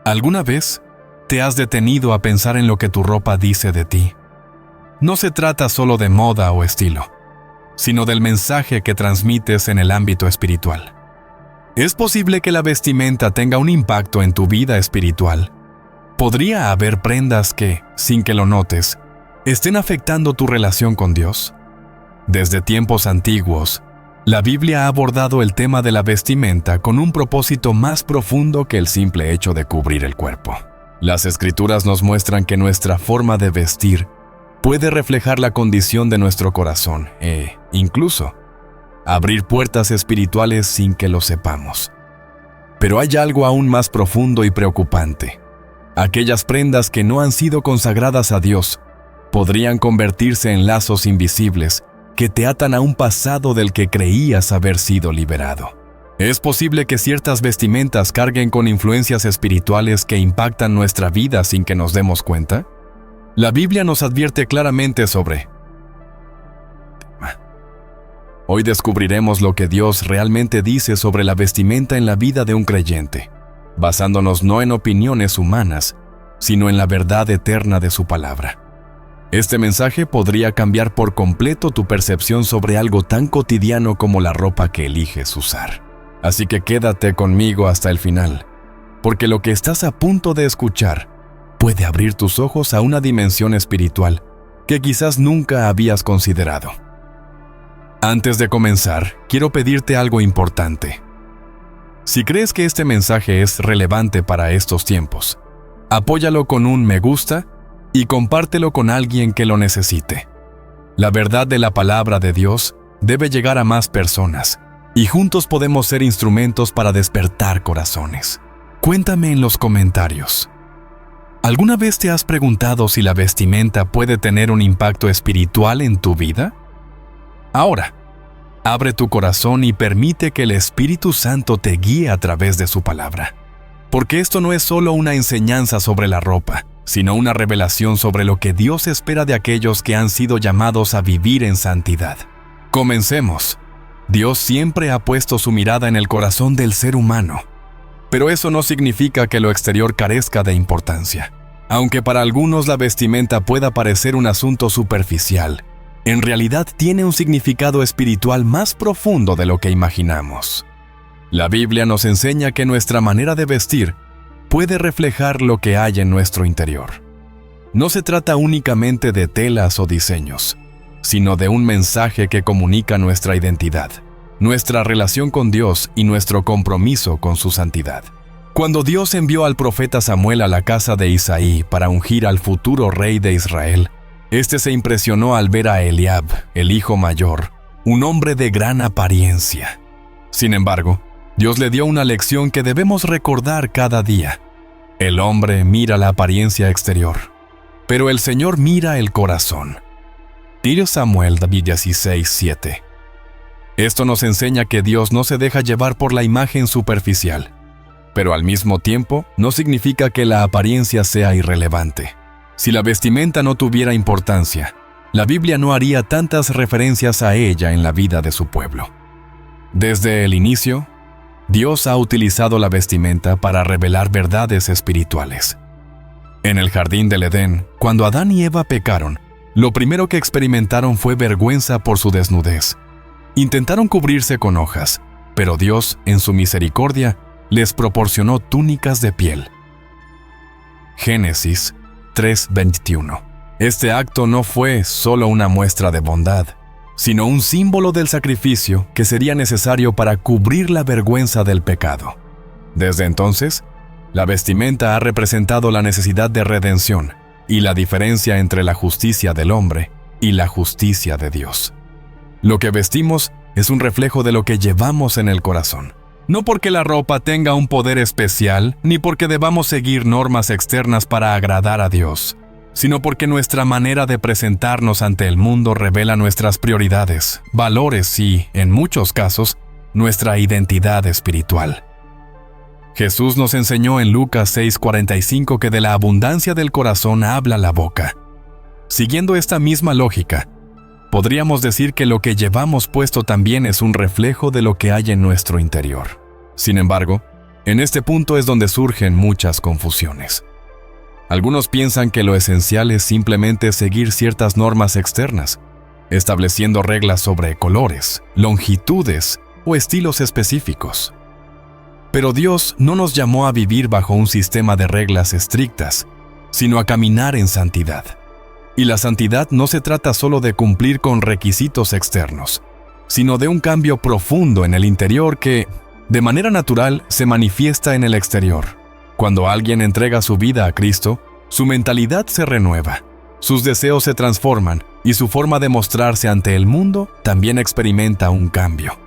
¿Alguna vez te has detenido a pensar en lo que tu ropa dice de ti? No se trata solo de moda o estilo, sino del mensaje que transmites en el ámbito espiritual. ¿Es posible que la vestimenta tenga un impacto en tu vida espiritual? ¿Podría haber prendas que, sin que lo notes, estén afectando tu relación con Dios? Desde tiempos antiguos, la Biblia ha abordado el tema de la vestimenta con un propósito más profundo que el simple hecho de cubrir el cuerpo. Las Escrituras nos muestran que nuestra forma de vestir puede reflejar la condición de nuestro corazón e, incluso, abrir puertas espirituales sin que lo sepamos. Pero hay algo aún más profundo y preocupante. Aquellas prendas que no han sido consagradas a Dios podrían convertirse en lazos invisibles que te atan a un pasado del que creías haber sido liberado. ¿Es posible que ciertas vestimentas carguen con influencias espirituales que impactan nuestra vida sin que nos demos cuenta? La Biblia nos advierte claramente sobre. Hoy descubriremos lo que Dios realmente dice sobre la vestimenta en la vida de un creyente, basándonos no en opiniones humanas, sino en la verdad eterna de su palabra. Este mensaje podría cambiar por completo tu percepción sobre algo tan cotidiano como la ropa que eliges usar. Así que quédate conmigo hasta el final, porque lo que estás a punto de escuchar puede abrir tus ojos a una dimensión espiritual que quizás nunca habías considerado. Antes de comenzar, quiero pedirte algo importante. Si crees que este mensaje es relevante para estos tiempos, apóyalo con un me gusta y compártelo con alguien que lo necesite. La verdad de la palabra de Dios debe llegar a más personas, y juntos podemos ser instrumentos para despertar corazones. Cuéntame en los comentarios. ¿Alguna vez te has preguntado si la vestimenta puede tener un impacto espiritual en tu vida? Ahora, abre tu corazón y permite que el Espíritu Santo te guíe a través de su palabra. Porque esto no es solo una enseñanza sobre la ropa, sino una revelación sobre lo que Dios espera de aquellos que han sido llamados a vivir en santidad. Comencemos. Dios siempre ha puesto su mirada en el corazón del ser humano, pero eso no significa que lo exterior carezca de importancia. Aunque para algunos la vestimenta pueda parecer un asunto superficial, en realidad tiene un significado espiritual más profundo de lo que imaginamos. La Biblia nos enseña que nuestra manera de vestir puede reflejar lo que hay en nuestro interior. No se trata únicamente de telas o diseños, sino de un mensaje que comunica nuestra identidad, nuestra relación con Dios y nuestro compromiso con su santidad. Cuando Dios envió al profeta Samuel a la casa de Isaí para ungir al futuro rey de Israel, este se impresionó al ver a Eliab, el hijo mayor, un hombre de gran apariencia. Sin embargo, Dios le dio una lección que debemos recordar cada día. El hombre mira la apariencia exterior, pero el Señor mira el corazón. 1 Samuel 16:7. Esto nos enseña que Dios no se deja llevar por la imagen superficial, pero al mismo tiempo no significa que la apariencia sea irrelevante. Si la vestimenta no tuviera importancia, la Biblia no haría tantas referencias a ella en la vida de su pueblo. Desde el inicio, Dios ha utilizado la vestimenta para revelar verdades espirituales. En el jardín del Edén, cuando Adán y Eva pecaron, lo primero que experimentaron fue vergüenza por su desnudez. Intentaron cubrirse con hojas, pero Dios, en su misericordia, les proporcionó túnicas de piel. Génesis 3:21. Este acto no fue solo una muestra de bondad, sino un símbolo del sacrificio que sería necesario para cubrir la vergüenza del pecado. Desde entonces, la vestimenta ha representado la necesidad de redención y la diferencia entre la justicia del hombre y la justicia de Dios. Lo que vestimos es un reflejo de lo que llevamos en el corazón. No porque la ropa tenga un poder especial, ni porque debamos seguir normas externas para agradar a Dios, sino porque nuestra manera de presentarnos ante el mundo revela nuestras prioridades, valores y, en muchos casos, nuestra identidad espiritual. Jesús nos enseñó en Lucas 6:45 que de la abundancia del corazón habla la boca. Siguiendo esta misma lógica, podríamos decir que lo que llevamos puesto también es un reflejo de lo que hay en nuestro interior. Sin embargo, En este punto es donde surgen muchas confusiones. Algunos piensan que lo esencial es simplemente seguir ciertas normas externas, estableciendo reglas sobre colores, longitudes o estilos específicos. Pero Dios no nos llamó a vivir bajo un sistema de reglas estrictas, sino a caminar en santidad. Y la santidad no se trata solo de cumplir con requisitos externos, sino de un cambio profundo en el interior que, de manera natural, se manifiesta en el exterior. Cuando alguien entrega su vida a Cristo, su mentalidad se renueva, sus deseos se transforman y su forma de mostrarse ante el mundo también experimenta un cambio.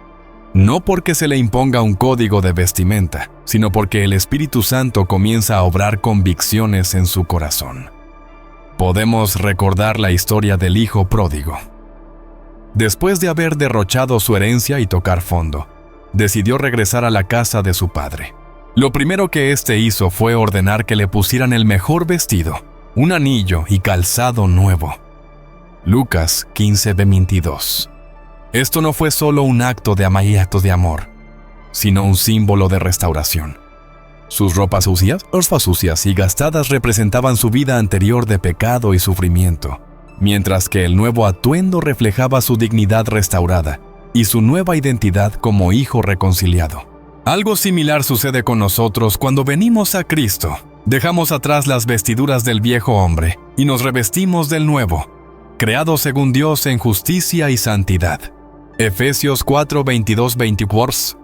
No porque se le imponga un código de vestimenta, sino porque el Espíritu Santo comienza a obrar convicciones en su corazón. Podemos recordar la historia del hijo pródigo. Después de haber derrochado su herencia y tocar fondo, decidió regresar a la casa de su padre. Lo primero que éste hizo fue ordenar que le pusieran el mejor vestido, un anillo y calzado nuevo. Lucas 15:22. Esto no fue solo un acto de amor, sino un símbolo de restauración. Sus ropas sucias y gastadas representaban su vida anterior de pecado y sufrimiento, mientras que el nuevo atuendo reflejaba su dignidad restaurada y su nueva identidad como hijo reconciliado. Algo similar sucede con nosotros cuando venimos a Cristo. Dejamos atrás las vestiduras del viejo hombre y nos revestimos del nuevo, creado según Dios en justicia y santidad. Efesios 4:22-24.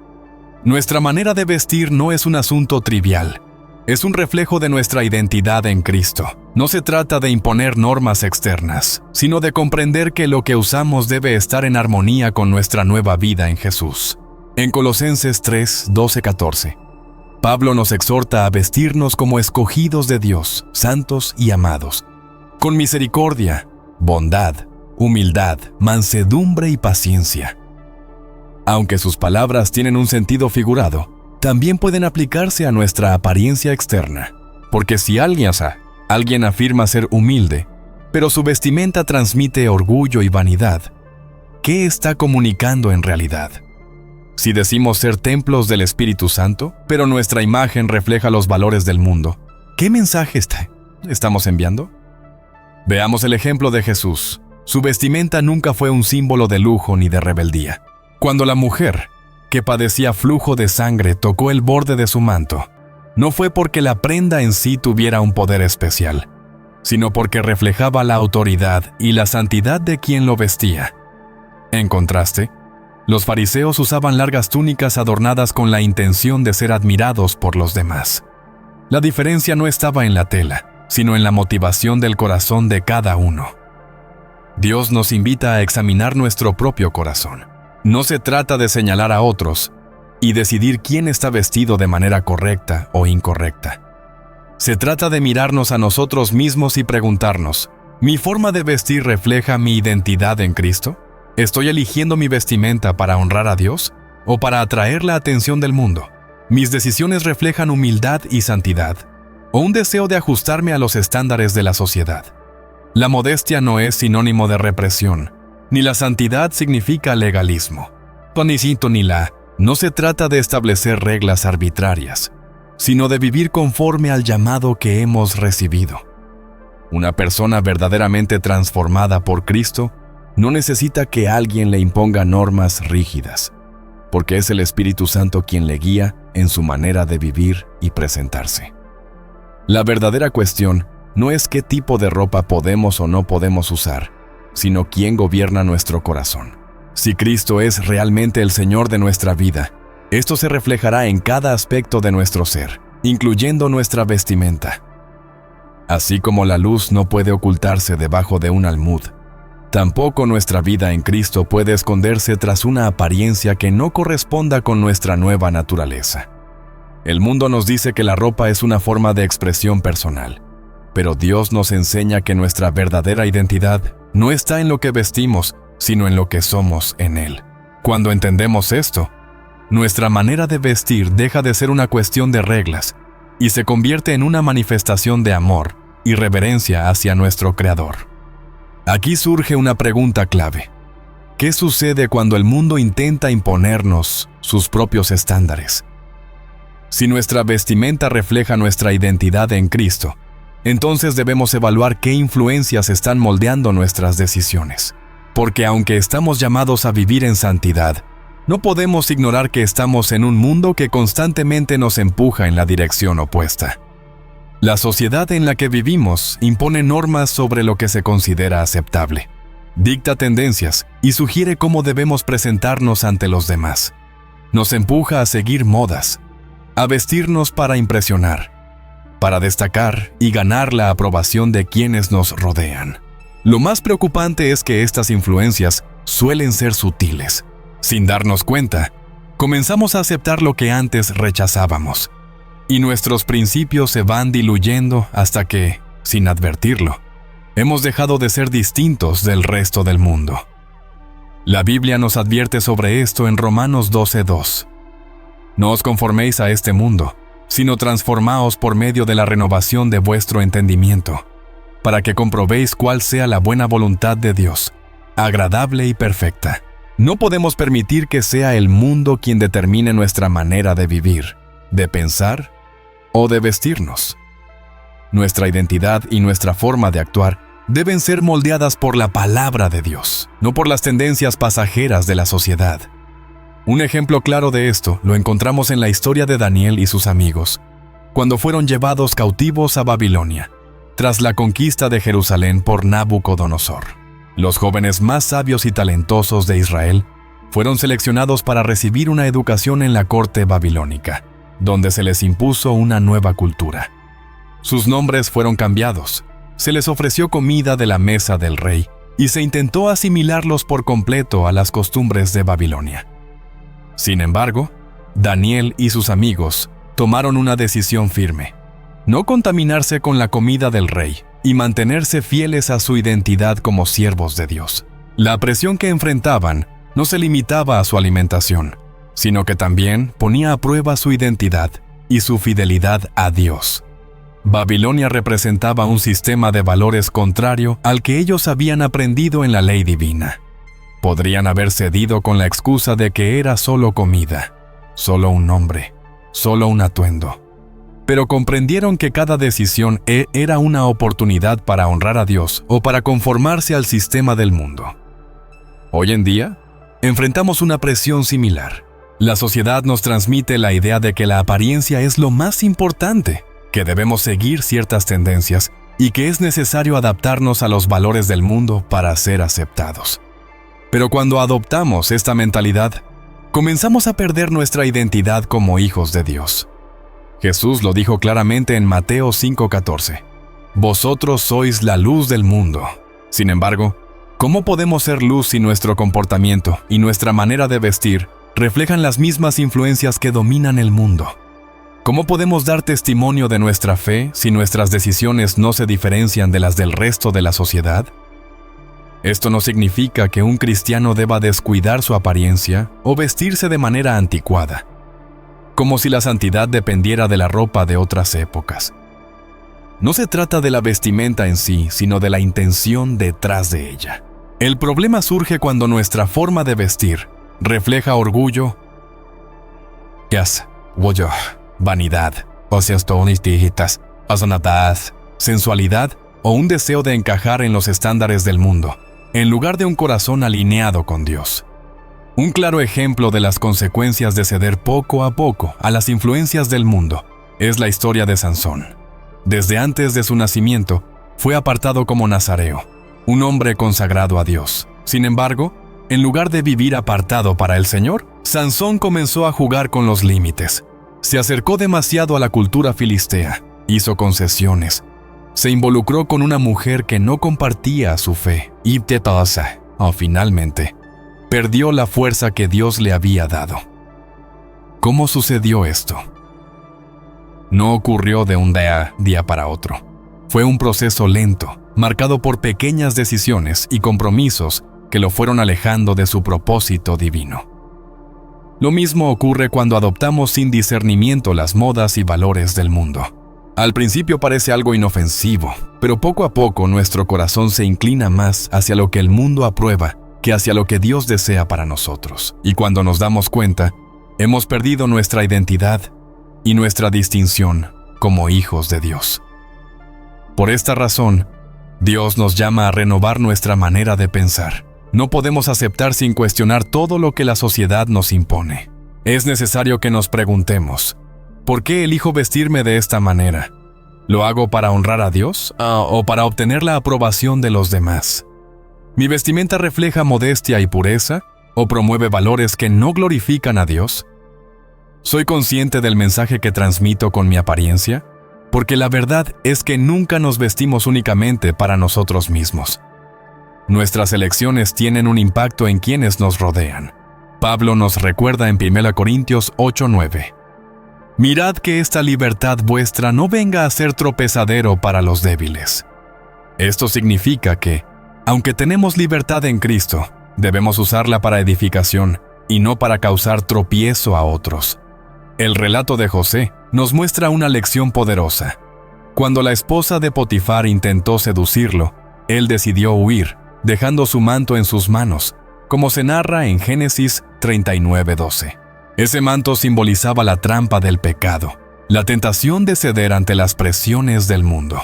Nuestra manera de vestir no es un asunto trivial. Es un reflejo de nuestra identidad en Cristo. No se trata de imponer normas externas, sino de comprender que lo que usamos debe estar en armonía con nuestra nueva vida en Jesús. En Colosenses 3:12-14, Pablo nos exhorta a vestirnos como escogidos de Dios, santos y amados, con misericordia, bondad, humildad, mansedumbre y paciencia. Aunque sus palabras tienen un sentido figurado, también pueden aplicarse a nuestra apariencia externa, porque si alguien afirma ser humilde, pero su vestimenta transmite orgullo y vanidad, ¿qué está comunicando en realidad? Si decimos ser templos del Espíritu Santo, pero nuestra imagen refleja los valores del mundo, ¿qué mensaje estamos enviando? Veamos el ejemplo de Jesús. Su vestimenta nunca fue un símbolo de lujo ni de rebeldía. Cuando la mujer, que padecía flujo de sangre, tocó el borde de su manto, no fue porque la prenda en sí tuviera un poder especial, sino porque reflejaba la autoridad y la santidad de quien lo vestía. En contraste, los fariseos usaban largas túnicas adornadas con la intención de ser admirados por los demás. La diferencia no estaba en la tela, sino en la motivación del corazón de cada uno. Dios nos invita a examinar nuestro propio corazón. No se trata de señalar a otros y decidir quién está vestido de manera correcta o incorrecta. Se trata de mirarnos a nosotros mismos y preguntarnos, ¿mi forma de vestir refleja mi identidad en Cristo? ¿Estoy eligiendo mi vestimenta para honrar a Dios o para atraer la atención del mundo? ¿Mis decisiones reflejan humildad y santidad o un deseo de ajustarme a los estándares de la sociedad? La modestia no es sinónimo de represión, ni la santidad significa legalismo. No se trata de establecer reglas arbitrarias, sino de vivir conforme al llamado que hemos recibido. Una persona verdaderamente transformada por Cristo no necesita que alguien le imponga normas rígidas, porque es el Espíritu Santo quien le guía en su manera de vivir y presentarse. La verdadera cuestión no es qué tipo de ropa podemos o no podemos usar, sino quién gobierna nuestro corazón. Si Cristo es realmente el Señor de nuestra vida, esto se reflejará en cada aspecto de nuestro ser, incluyendo nuestra vestimenta. Así como la luz no puede ocultarse debajo de un almud, tampoco nuestra vida en Cristo puede esconderse tras una apariencia que no corresponda con nuestra nueva naturaleza. El mundo nos dice que la ropa es una forma de expresión personal, pero Dios nos enseña que nuestra verdadera identidad no está en lo que vestimos, sino en lo que somos en Él. Cuando entendemos esto, nuestra manera de vestir deja de ser una cuestión de reglas y se convierte en una manifestación de amor y reverencia hacia nuestro Creador. Aquí surge una pregunta clave. ¿Qué sucede cuando el mundo intenta imponernos sus propios estándares? Si nuestra vestimenta refleja nuestra identidad en Cristo, entonces debemos evaluar qué influencias están moldeando nuestras decisiones. Porque aunque estamos llamados a vivir en santidad, no podemos ignorar que estamos en un mundo que constantemente nos empuja en la dirección opuesta. La sociedad en la que vivimos impone normas sobre lo que se considera aceptable, dicta tendencias y sugiere cómo debemos presentarnos ante los demás. Nos empuja a seguir modas, a vestirnos para impresionar, para destacar y ganar la aprobación de quienes nos rodean. Lo más preocupante es que estas influencias suelen ser sutiles. Sin darnos cuenta, comenzamos a aceptar lo que antes rechazábamos, y nuestros principios se van diluyendo hasta que, sin advertirlo, hemos dejado de ser distintos del resto del mundo. La Biblia nos advierte sobre esto en Romanos 12:2. No os conforméis a este mundo, sino transformaos por medio de la renovación de vuestro entendimiento, para que comprobéis cuál sea la buena voluntad de Dios, agradable y perfecta. No podemos permitir que sea el mundo quien determine nuestra manera de vivir, de pensar o de vestirnos. Nuestra identidad y nuestra forma de actuar deben ser moldeadas por la palabra de Dios, no por las tendencias pasajeras de la sociedad. Un ejemplo claro de esto lo encontramos en la historia de Daniel y sus amigos, cuando fueron llevados cautivos a Babilonia, tras la conquista de Jerusalén por Nabucodonosor. Los jóvenes más sabios y talentosos de Israel fueron seleccionados para recibir una educación en la corte babilónica, donde se les impuso una nueva cultura. Sus nombres fueron cambiados, se les ofreció comida de la mesa del rey y se intentó asimilarlos por completo a las costumbres de Babilonia. Sin embargo, Daniel y sus amigos tomaron una decisión firme: no contaminarse con la comida del rey y mantenerse fieles a su identidad como siervos de Dios. La presión que enfrentaban no se limitaba a su alimentación, sino que también ponía a prueba su identidad y su fidelidad a Dios. Babilonia representaba un sistema de valores contrario al que ellos habían aprendido en la ley divina. Podrían haber cedido con la excusa de que era solo comida, solo un nombre, solo un atuendo. Pero comprendieron que cada decisión era una oportunidad para honrar a Dios o para conformarse al sistema del mundo. Hoy en día, enfrentamos una presión similar. La sociedad nos transmite la idea de que la apariencia es lo más importante, que debemos seguir ciertas tendencias y que es necesario adaptarnos a los valores del mundo para ser aceptados. Pero cuando adoptamos esta mentalidad, comenzamos a perder nuestra identidad como hijos de Dios. Jesús lo dijo claramente en Mateo 5:14. Vosotros sois la luz del mundo. Sin embargo, ¿cómo podemos ser luz si nuestro comportamiento y nuestra manera de vestir reflejan las mismas influencias que dominan el mundo? ¿Cómo podemos dar testimonio de nuestra fe si nuestras decisiones no se diferencian de las del resto de la sociedad? Esto no significa que un cristiano deba descuidar su apariencia o vestirse de manera anticuada, como si la santidad dependiera de la ropa de otras épocas. No se trata de la vestimenta en sí, sino de la intención detrás de ella. El problema surge cuando nuestra forma de vestir refleja orgullo, vanidad, sensualidad o un deseo de encajar en los estándares del mundo, en lugar de un corazón alineado con Dios. Un claro ejemplo de las consecuencias de ceder poco a poco a las influencias del mundo es la historia de Sansón. Desde antes de su nacimiento, fue apartado como nazareo, un hombre consagrado a Dios. Sin embargo, en lugar de vivir apartado para el Señor, Sansón comenzó a jugar con los límites. Se acercó demasiado a la cultura filistea, hizo concesiones, se involucró con una mujer que no compartía su fe y finalmente perdió la fuerza que Dios le había dado. ¿Cómo sucedió esto? No ocurrió de un día para otro. Fue un proceso lento, marcado por pequeñas decisiones y compromisos que lo fueron alejando de su propósito divino. Lo mismo ocurre cuando adoptamos sin discernimiento las modas y valores del mundo. Al principio parece algo inofensivo, pero poco a poco nuestro corazón se inclina más hacia lo que el mundo aprueba que hacia lo que Dios desea para nosotros. Y cuando nos damos cuenta, hemos perdido nuestra identidad y nuestra distinción como hijos de Dios. Por esta razón, Dios nos llama a renovar nuestra manera de pensar. No podemos aceptar sin cuestionar todo lo que la sociedad nos impone. Es necesario que nos preguntemos, ¿por qué elijo vestirme de esta manera? ¿Lo hago para honrar a Dios o para obtener la aprobación de los demás? ¿Mi vestimenta refleja modestia y pureza o promueve valores que no glorifican a Dios? ¿Soy consciente del mensaje que transmito con mi apariencia? Porque la verdad es que nunca nos vestimos únicamente para nosotros mismos. Nuestras elecciones tienen un impacto en quienes nos rodean. Pablo nos recuerda en 1 Corintios 8:9. Mirad que esta libertad vuestra no venga a ser tropezadero para los débiles. Esto significa que, aunque tenemos libertad en Cristo, debemos usarla para edificación y no para causar tropiezo a otros. El relato de José nos muestra una lección poderosa. Cuando la esposa de Potifar intentó seducirlo, él decidió huir, dejando su manto en sus manos, como se narra en Génesis 39:12. Ese manto simbolizaba la trampa del pecado, la tentación de ceder ante las presiones del mundo.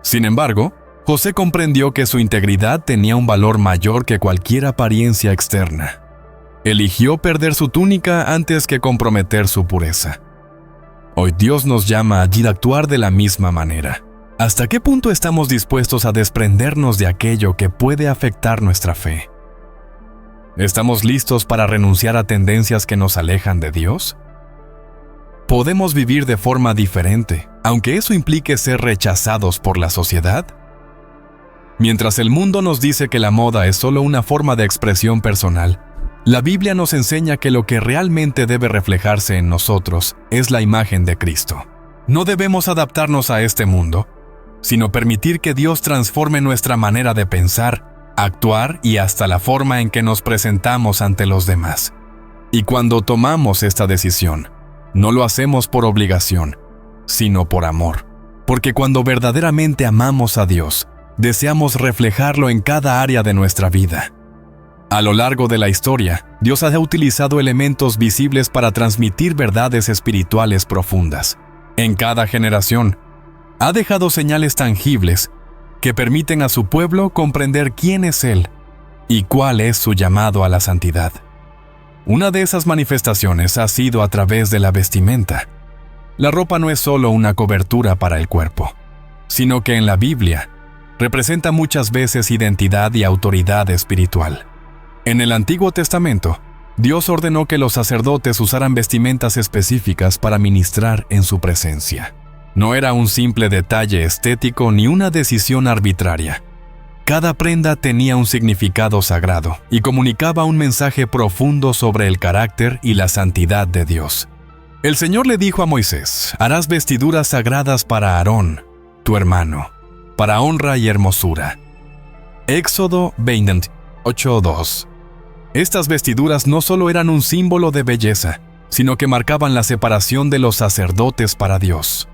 Sin embargo, José comprendió que su integridad tenía un valor mayor que cualquier apariencia externa. Eligió perder su túnica antes que comprometer su pureza. Hoy Dios nos llama a actuar de la misma manera. ¿Hasta qué punto estamos dispuestos a desprendernos de aquello que puede afectar nuestra fe? ¿Estamos listos para renunciar a tendencias que nos alejan de Dios? ¿Podemos vivir de forma diferente, aunque eso implique ser rechazados por la sociedad? Mientras el mundo nos dice que la moda es solo una forma de expresión personal, la Biblia nos enseña que lo que realmente debe reflejarse en nosotros es la imagen de Cristo. No debemos adaptarnos a este mundo, sino permitir que Dios transforme nuestra manera de pensar, actuar y hasta la forma en que nos presentamos ante los demás. Y cuando tomamos esta decisión, no lo hacemos por obligación, sino por amor. Porque cuando verdaderamente amamos a Dios, deseamos reflejarlo en cada área de nuestra vida. A lo largo de la historia, Dios ha utilizado elementos visibles para transmitir verdades espirituales profundas. En cada generación, ha dejado señales tangibles que permiten a su pueblo comprender quién es Él y cuál es su llamado a la santidad. Una de esas manifestaciones ha sido a través de la vestimenta. La ropa no es solo una cobertura para el cuerpo, sino que en la Biblia representa muchas veces identidad y autoridad espiritual. En el Antiguo Testamento, Dios ordenó que los sacerdotes usaran vestimentas específicas para ministrar en su presencia. No era un simple detalle estético ni una decisión arbitraria. Cada prenda tenía un significado sagrado y comunicaba un mensaje profundo sobre el carácter y la santidad de Dios. El Señor le dijo a Moisés: «Harás vestiduras sagradas para Aarón, tu hermano, para honra y hermosura». Éxodo 28:2. Estas vestiduras no solo eran un símbolo de belleza, sino que marcaban la separación de los sacerdotes para Dios.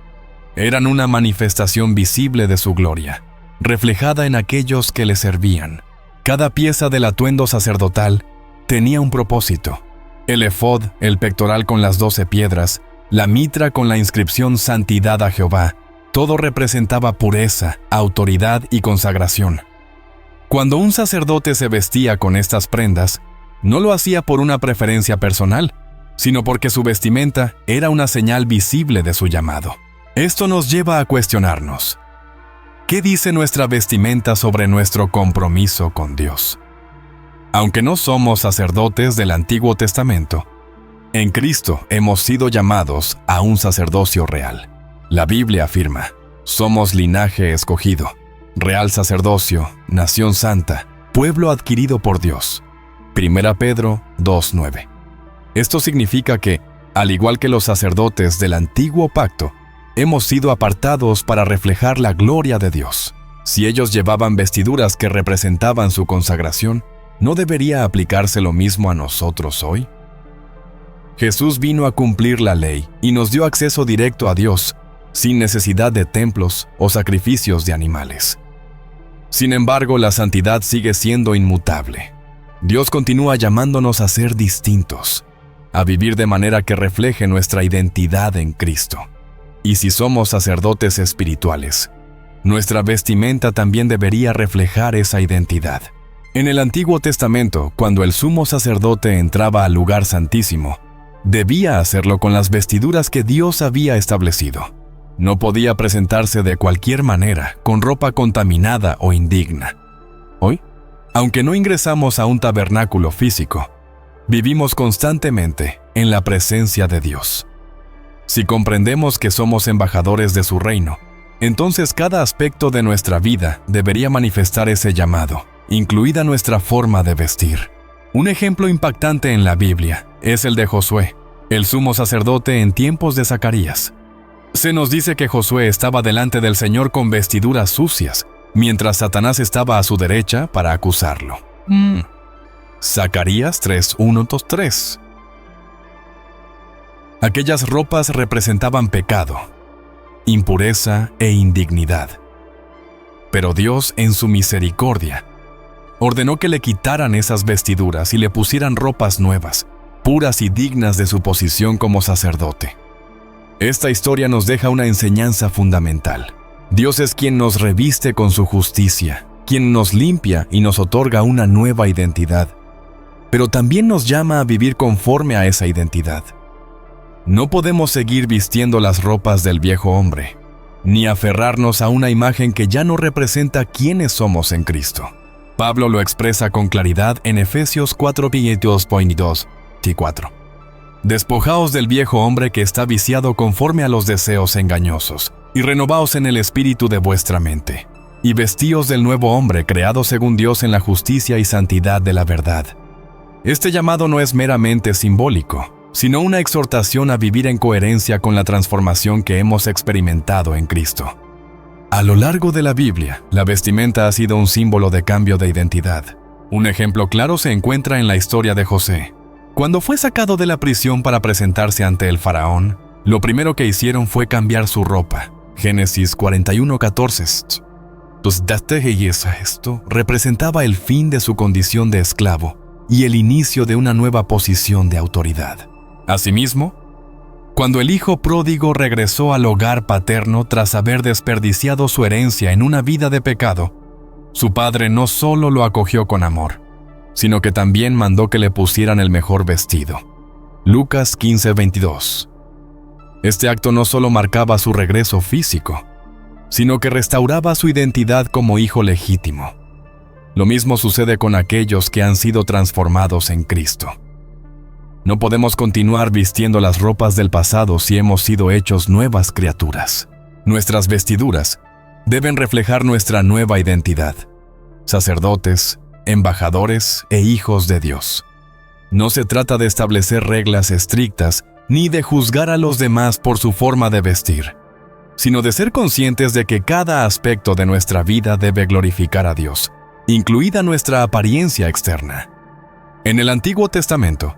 Eran una manifestación visible de su gloria, reflejada en aquellos que le servían. Cada pieza del atuendo sacerdotal tenía un propósito. El efod, el pectoral con las 12 piedras, la mitra con la inscripción Santidad a Jehová, todo representaba pureza, autoridad y consagración. Cuando un sacerdote se vestía con estas prendas, no lo hacía por una preferencia personal, sino porque su vestimenta era una señal visible de su llamado. Esto nos lleva a cuestionarnos: ¿qué dice nuestra vestimenta sobre nuestro compromiso con Dios? Aunque no somos sacerdotes del Antiguo Testamento, en Cristo hemos sido llamados a un sacerdocio real. La Biblia afirma: somos linaje escogido, real sacerdocio, nación santa, pueblo adquirido por Dios. 1 Pedro 2:9. Esto significa que, al igual que los sacerdotes del antiguo pacto, hemos sido apartados para reflejar la gloria de Dios. Si ellos llevaban vestiduras que representaban su consagración, ¿no debería aplicarse lo mismo a nosotros hoy? Jesús vino a cumplir la ley y nos dio acceso directo a Dios, sin necesidad de templos o sacrificios de animales. Sin embargo, la santidad sigue siendo inmutable. Dios continúa llamándonos a ser distintos. a vivir de manera que refleje nuestra identidad en Cristo. Y si somos sacerdotes espirituales, nuestra vestimenta también debería reflejar esa identidad. En el Antiguo Testamento, cuando el sumo sacerdote entraba al lugar santísimo, debía hacerlo con las vestiduras que Dios había establecido. No podía presentarse de cualquier manera, con ropa contaminada o indigna. Hoy, aunque no ingresamos a un tabernáculo físico, vivimos constantemente en la presencia de Dios. Si comprendemos que somos embajadores de su reino, entonces cada aspecto de nuestra vida debería manifestar ese llamado, incluida nuestra forma de vestir. Un ejemplo impactante en la Biblia es el de Josué, el sumo sacerdote en tiempos de Zacarías. Se nos dice que Josué estaba delante del Señor con vestiduras sucias, mientras Satanás estaba a su derecha para acusarlo. Zacarías 3:1-3. Aquellas ropas representaban pecado, impureza e indignidad. Pero Dios, en su misericordia, ordenó que le quitaran esas vestiduras y le pusieran ropas nuevas, puras y dignas de su posición como sacerdote. Esta historia nos deja una enseñanza fundamental. Dios es quien nos reviste con su justicia, quien nos limpia y nos otorga una nueva identidad, pero también nos llama a vivir conforme a esa identidad. No podemos seguir vistiendo las ropas del viejo hombre, ni aferrarnos a una imagen que ya no representa quiénes somos en Cristo. Pablo lo expresa con claridad en Efesios 4:22-4. Despojaos del viejo hombre que está viciado conforme a los deseos engañosos, y renovaos en el espíritu de vuestra mente, y vestíos del nuevo hombre creado según Dios en la justicia y santidad de la verdad. Este llamado no es meramente simbólico, sino una exhortación a vivir en coherencia con la transformación que hemos experimentado en Cristo. A lo largo de la Biblia, la vestimenta ha sido un símbolo de cambio de identidad. Un ejemplo claro se encuentra en la historia de José. Cuando fue sacado de la prisión para presentarse ante el faraón, lo primero que hicieron fue cambiar su ropa. Génesis 41:14. Esto representaba el fin de su condición de esclavo y el inicio de una nueva posición de autoridad. Asimismo, cuando el hijo pródigo regresó al hogar paterno tras haber desperdiciado su herencia en una vida de pecado, su padre no solo lo acogió con amor, sino que también mandó que le pusieran el mejor vestido. Lucas 15:22. Este acto no solo marcaba su regreso físico, sino que restauraba su identidad como hijo legítimo. Lo mismo sucede con aquellos que han sido transformados en Cristo. No podemos continuar vistiendo las ropas del pasado si hemos sido hechos nuevas criaturas. Nuestras vestiduras deben reflejar nuestra nueva identidad: sacerdotes, embajadores e hijos de Dios. No se trata de establecer reglas estrictas ni de juzgar a los demás por su forma de vestir, sino de ser conscientes de que cada aspecto de nuestra vida debe glorificar a Dios, incluida nuestra apariencia externa. En el Antiguo Testamento,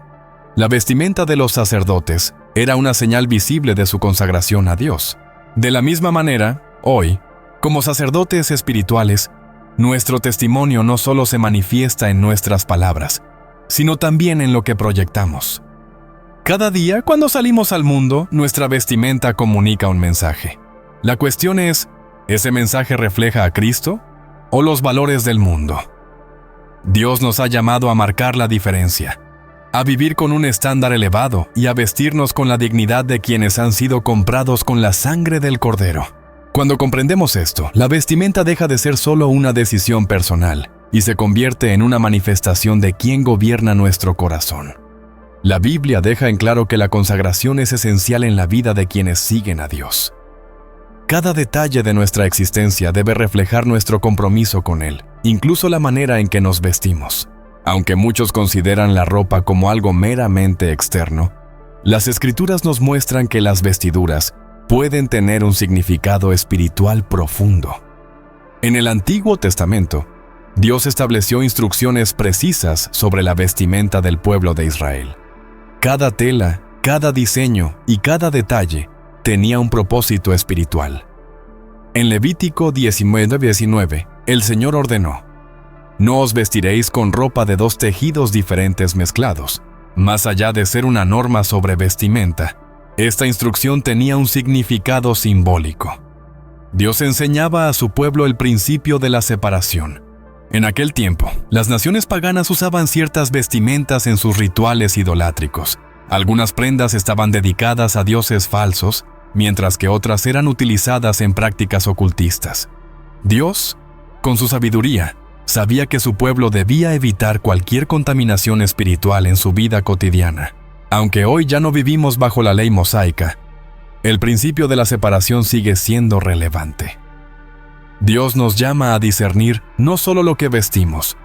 la vestimenta de los sacerdotes era una señal visible de su consagración a Dios. De la misma manera, hoy, como sacerdotes espirituales, nuestro testimonio no solo se manifiesta en nuestras palabras, sino también en lo que proyectamos. Cada día, cuando salimos al mundo, nuestra vestimenta comunica un mensaje. La cuestión es, ¿ese mensaje refleja a Cristo o los valores del mundo? Dios nos ha llamado a marcar la diferencia, a vivir con un estándar elevado y a vestirnos con la dignidad de quienes han sido comprados con la sangre del Cordero. Cuando comprendemos esto, la vestimenta deja de ser solo una decisión personal y se convierte en una manifestación de quién gobierna nuestro corazón. La Biblia deja en claro que la consagración es esencial en la vida de quienes siguen a Dios. Cada detalle de nuestra existencia debe reflejar nuestro compromiso con Él, incluso la manera en que nos vestimos. Aunque muchos consideran la ropa como algo meramente externo, las Escrituras nos muestran que las vestiduras pueden tener un significado espiritual profundo. En el Antiguo Testamento, Dios estableció instrucciones precisas sobre la vestimenta del pueblo de Israel. Cada tela, cada diseño y cada detalle tenía un propósito espiritual. En Levítico 19:19, el Señor ordenó: «No os vestiréis con ropa de 2 tejidos diferentes mezclados, Más allá de ser una norma sobre vestimenta, esta instrucción tenía un significado simbólico. Dios enseñaba a su pueblo el principio de la separación. En aquel tiempo, las naciones paganas usaban ciertas vestimentas en sus rituales idolátricos. Algunas prendas estaban dedicadas a dioses falsos, mientras que otras eran utilizadas en prácticas ocultistas. Dios, con su sabiduría, sabía que su pueblo debía evitar cualquier contaminación espiritual en su vida cotidiana. Aunque hoy ya no vivimos bajo la ley mosaica, el principio de la separación sigue siendo relevante. Dios nos llama a discernir no solo lo que vestimos,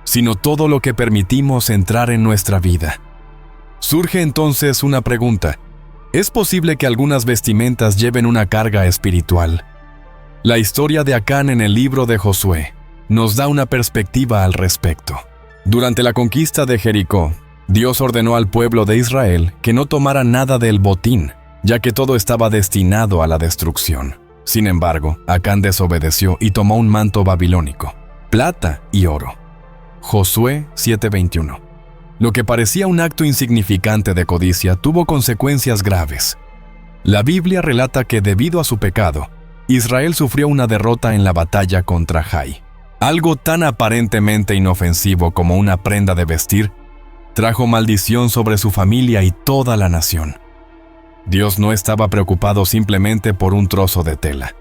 sino todo lo que permitimos entrar en nuestra vida. Surge entonces una pregunta: ¿es posible que algunas vestimentas lleven una carga espiritual? La historia de Acán en el libro de Josué nos da una perspectiva al respecto. Durante la conquista de Jericó, Dios ordenó al pueblo de Israel que no tomara nada del botín, ya que todo estaba destinado a la destrucción. Sin embargo, Acán desobedeció y tomó un manto babilónico, plata y oro. Josué 7:21. Lo que parecía un acto insignificante de codicia tuvo consecuencias graves. La Biblia relata que debido a su pecado, Israel sufrió una derrota en la batalla contra Jai. Algo tan aparentemente inofensivo como una prenda de vestir trajo maldición sobre su familia y toda la nación. Dios no estaba preocupado simplemente por un trozo de tela.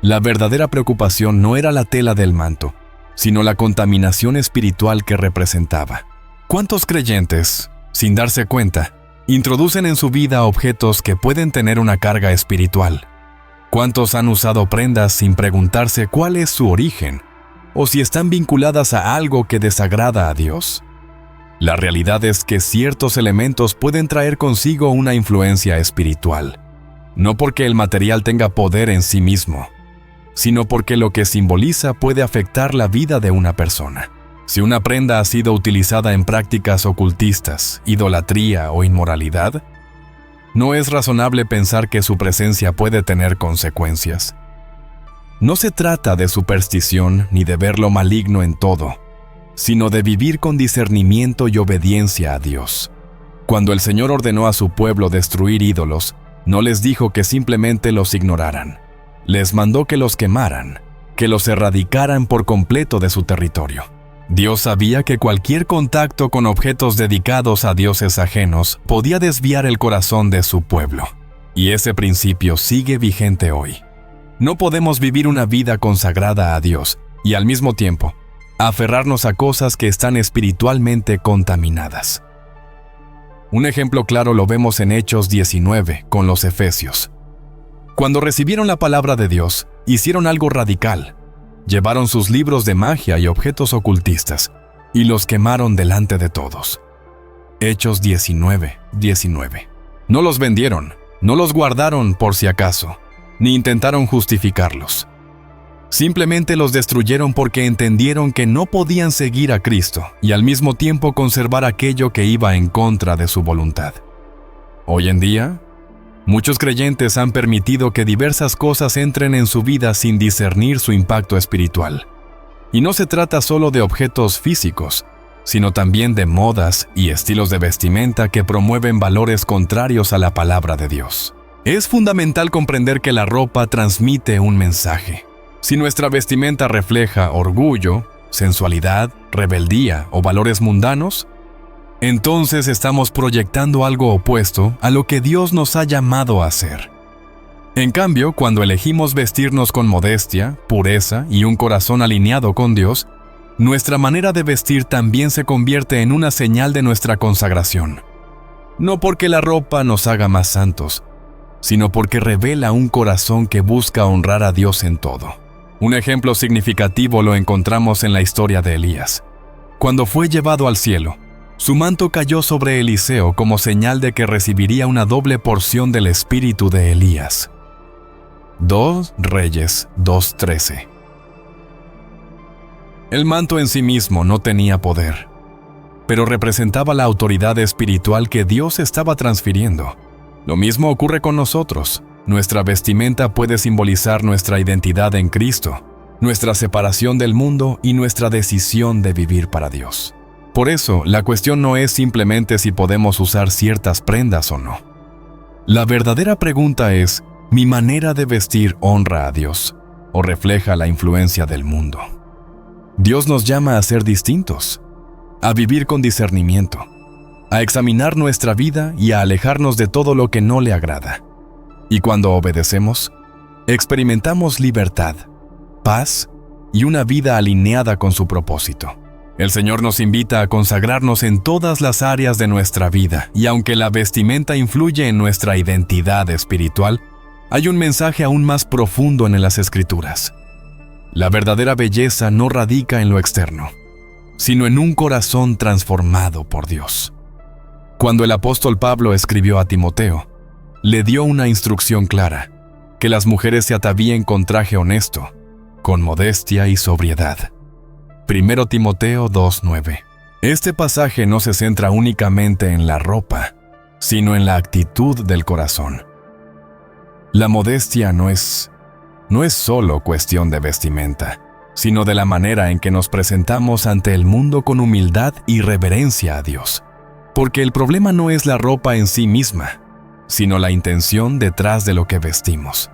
La verdadera preocupación no era la tela del manto, sino la contaminación espiritual que representaba. ¿Cuántos creyentes, sin darse cuenta, introducen en su vida objetos que pueden tener una carga espiritual? ¿Cuántos han usado prendas sin preguntarse cuál es su origen o si están vinculadas a algo que desagrada a Dios? La realidad es que ciertos elementos pueden traer consigo una influencia espiritual, no porque el material tenga poder en sí mismo, sino porque lo que simboliza puede afectar la vida de una persona. Si una prenda ha sido utilizada en prácticas ocultistas, idolatría o inmoralidad, no es razonable pensar que su presencia puede tener consecuencias. No se trata de superstición ni de ver lo maligno en todo, sino de vivir con discernimiento y obediencia a Dios. Cuando el Señor ordenó a su pueblo destruir ídolos, no les dijo que simplemente los ignoraran. Les mandó que los quemaran, que los erradicaran por completo de su territorio. Dios sabía que cualquier contacto con objetos dedicados a dioses ajenos podía desviar el corazón de su pueblo. Y ese principio sigue vigente hoy. No podemos vivir una vida consagrada a Dios y al mismo tiempo aferrarnos a cosas que están espiritualmente contaminadas. Un ejemplo claro lo vemos en Hechos 19 con los efesios. Cuando recibieron la palabra de Dios, hicieron algo radical. Llevaron sus libros de magia y objetos ocultistas y los quemaron delante de todos. Hechos 19:19. No los vendieron, no los guardaron por si acaso, ni intentaron justificarlos. Simplemente los destruyeron porque entendieron que no podían seguir a Cristo y al mismo tiempo conservar aquello que iba en contra de su voluntad. Hoy en día, muchos creyentes han permitido que diversas cosas entren en su vida sin discernir su impacto espiritual. Y no se trata solo de objetos físicos, sino también de modas y estilos de vestimenta que promueven valores contrarios a la palabra de Dios. Es fundamental comprender que la ropa transmite un mensaje. Si nuestra vestimenta refleja orgullo, sensualidad, rebeldía o valores mundanos, entonces estamos proyectando algo opuesto a lo que Dios nos ha llamado a hacer. En cambio, cuando elegimos vestirnos con modestia, pureza y un corazón alineado con Dios, nuestra manera de vestir también se convierte en una señal de nuestra consagración. No porque la ropa nos haga más santos, sino porque revela un corazón que busca honrar a Dios en todo. Un ejemplo significativo lo encontramos en la historia de Elías. Cuando fue llevado al cielo, su manto cayó sobre Eliseo como señal de que recibiría una doble porción del espíritu de Elías. 2 Reyes 2:13. El manto en sí mismo no tenía poder, pero representaba la autoridad espiritual que Dios estaba transfiriendo. Lo mismo ocurre con nosotros. Nuestra vestimenta puede simbolizar nuestra identidad en Cristo, nuestra separación del mundo y nuestra decisión de vivir para Dios. Por eso, la cuestión no es simplemente si podemos usar ciertas prendas o no. La verdadera pregunta es, ¿mi manera de vestir honra a Dios o refleja la influencia del mundo? Dios nos llama a ser distintos, a vivir con discernimiento, a examinar nuestra vida y a alejarnos de todo lo que no le agrada. Y cuando obedecemos, experimentamos libertad, paz y una vida alineada con su propósito. El Señor nos invita a consagrarnos en todas las áreas de nuestra vida, y aunque la vestimenta influye en nuestra identidad espiritual, hay un mensaje aún más profundo en las Escrituras. La verdadera belleza no radica en lo externo, sino en un corazón transformado por Dios. Cuando el apóstol Pablo escribió a Timoteo, le dio una instrucción clara, que las mujeres se atavíen con traje honesto, con modestia y sobriedad. 1 Timoteo 2:9. Este pasaje no se centra únicamente en la ropa, sino en la actitud del corazón. La modestia no es solo cuestión de vestimenta, sino de la manera en que nos presentamos ante el mundo con humildad y reverencia a Dios. Porque el problema no es la ropa en sí misma, sino la intención detrás de lo que vestimos.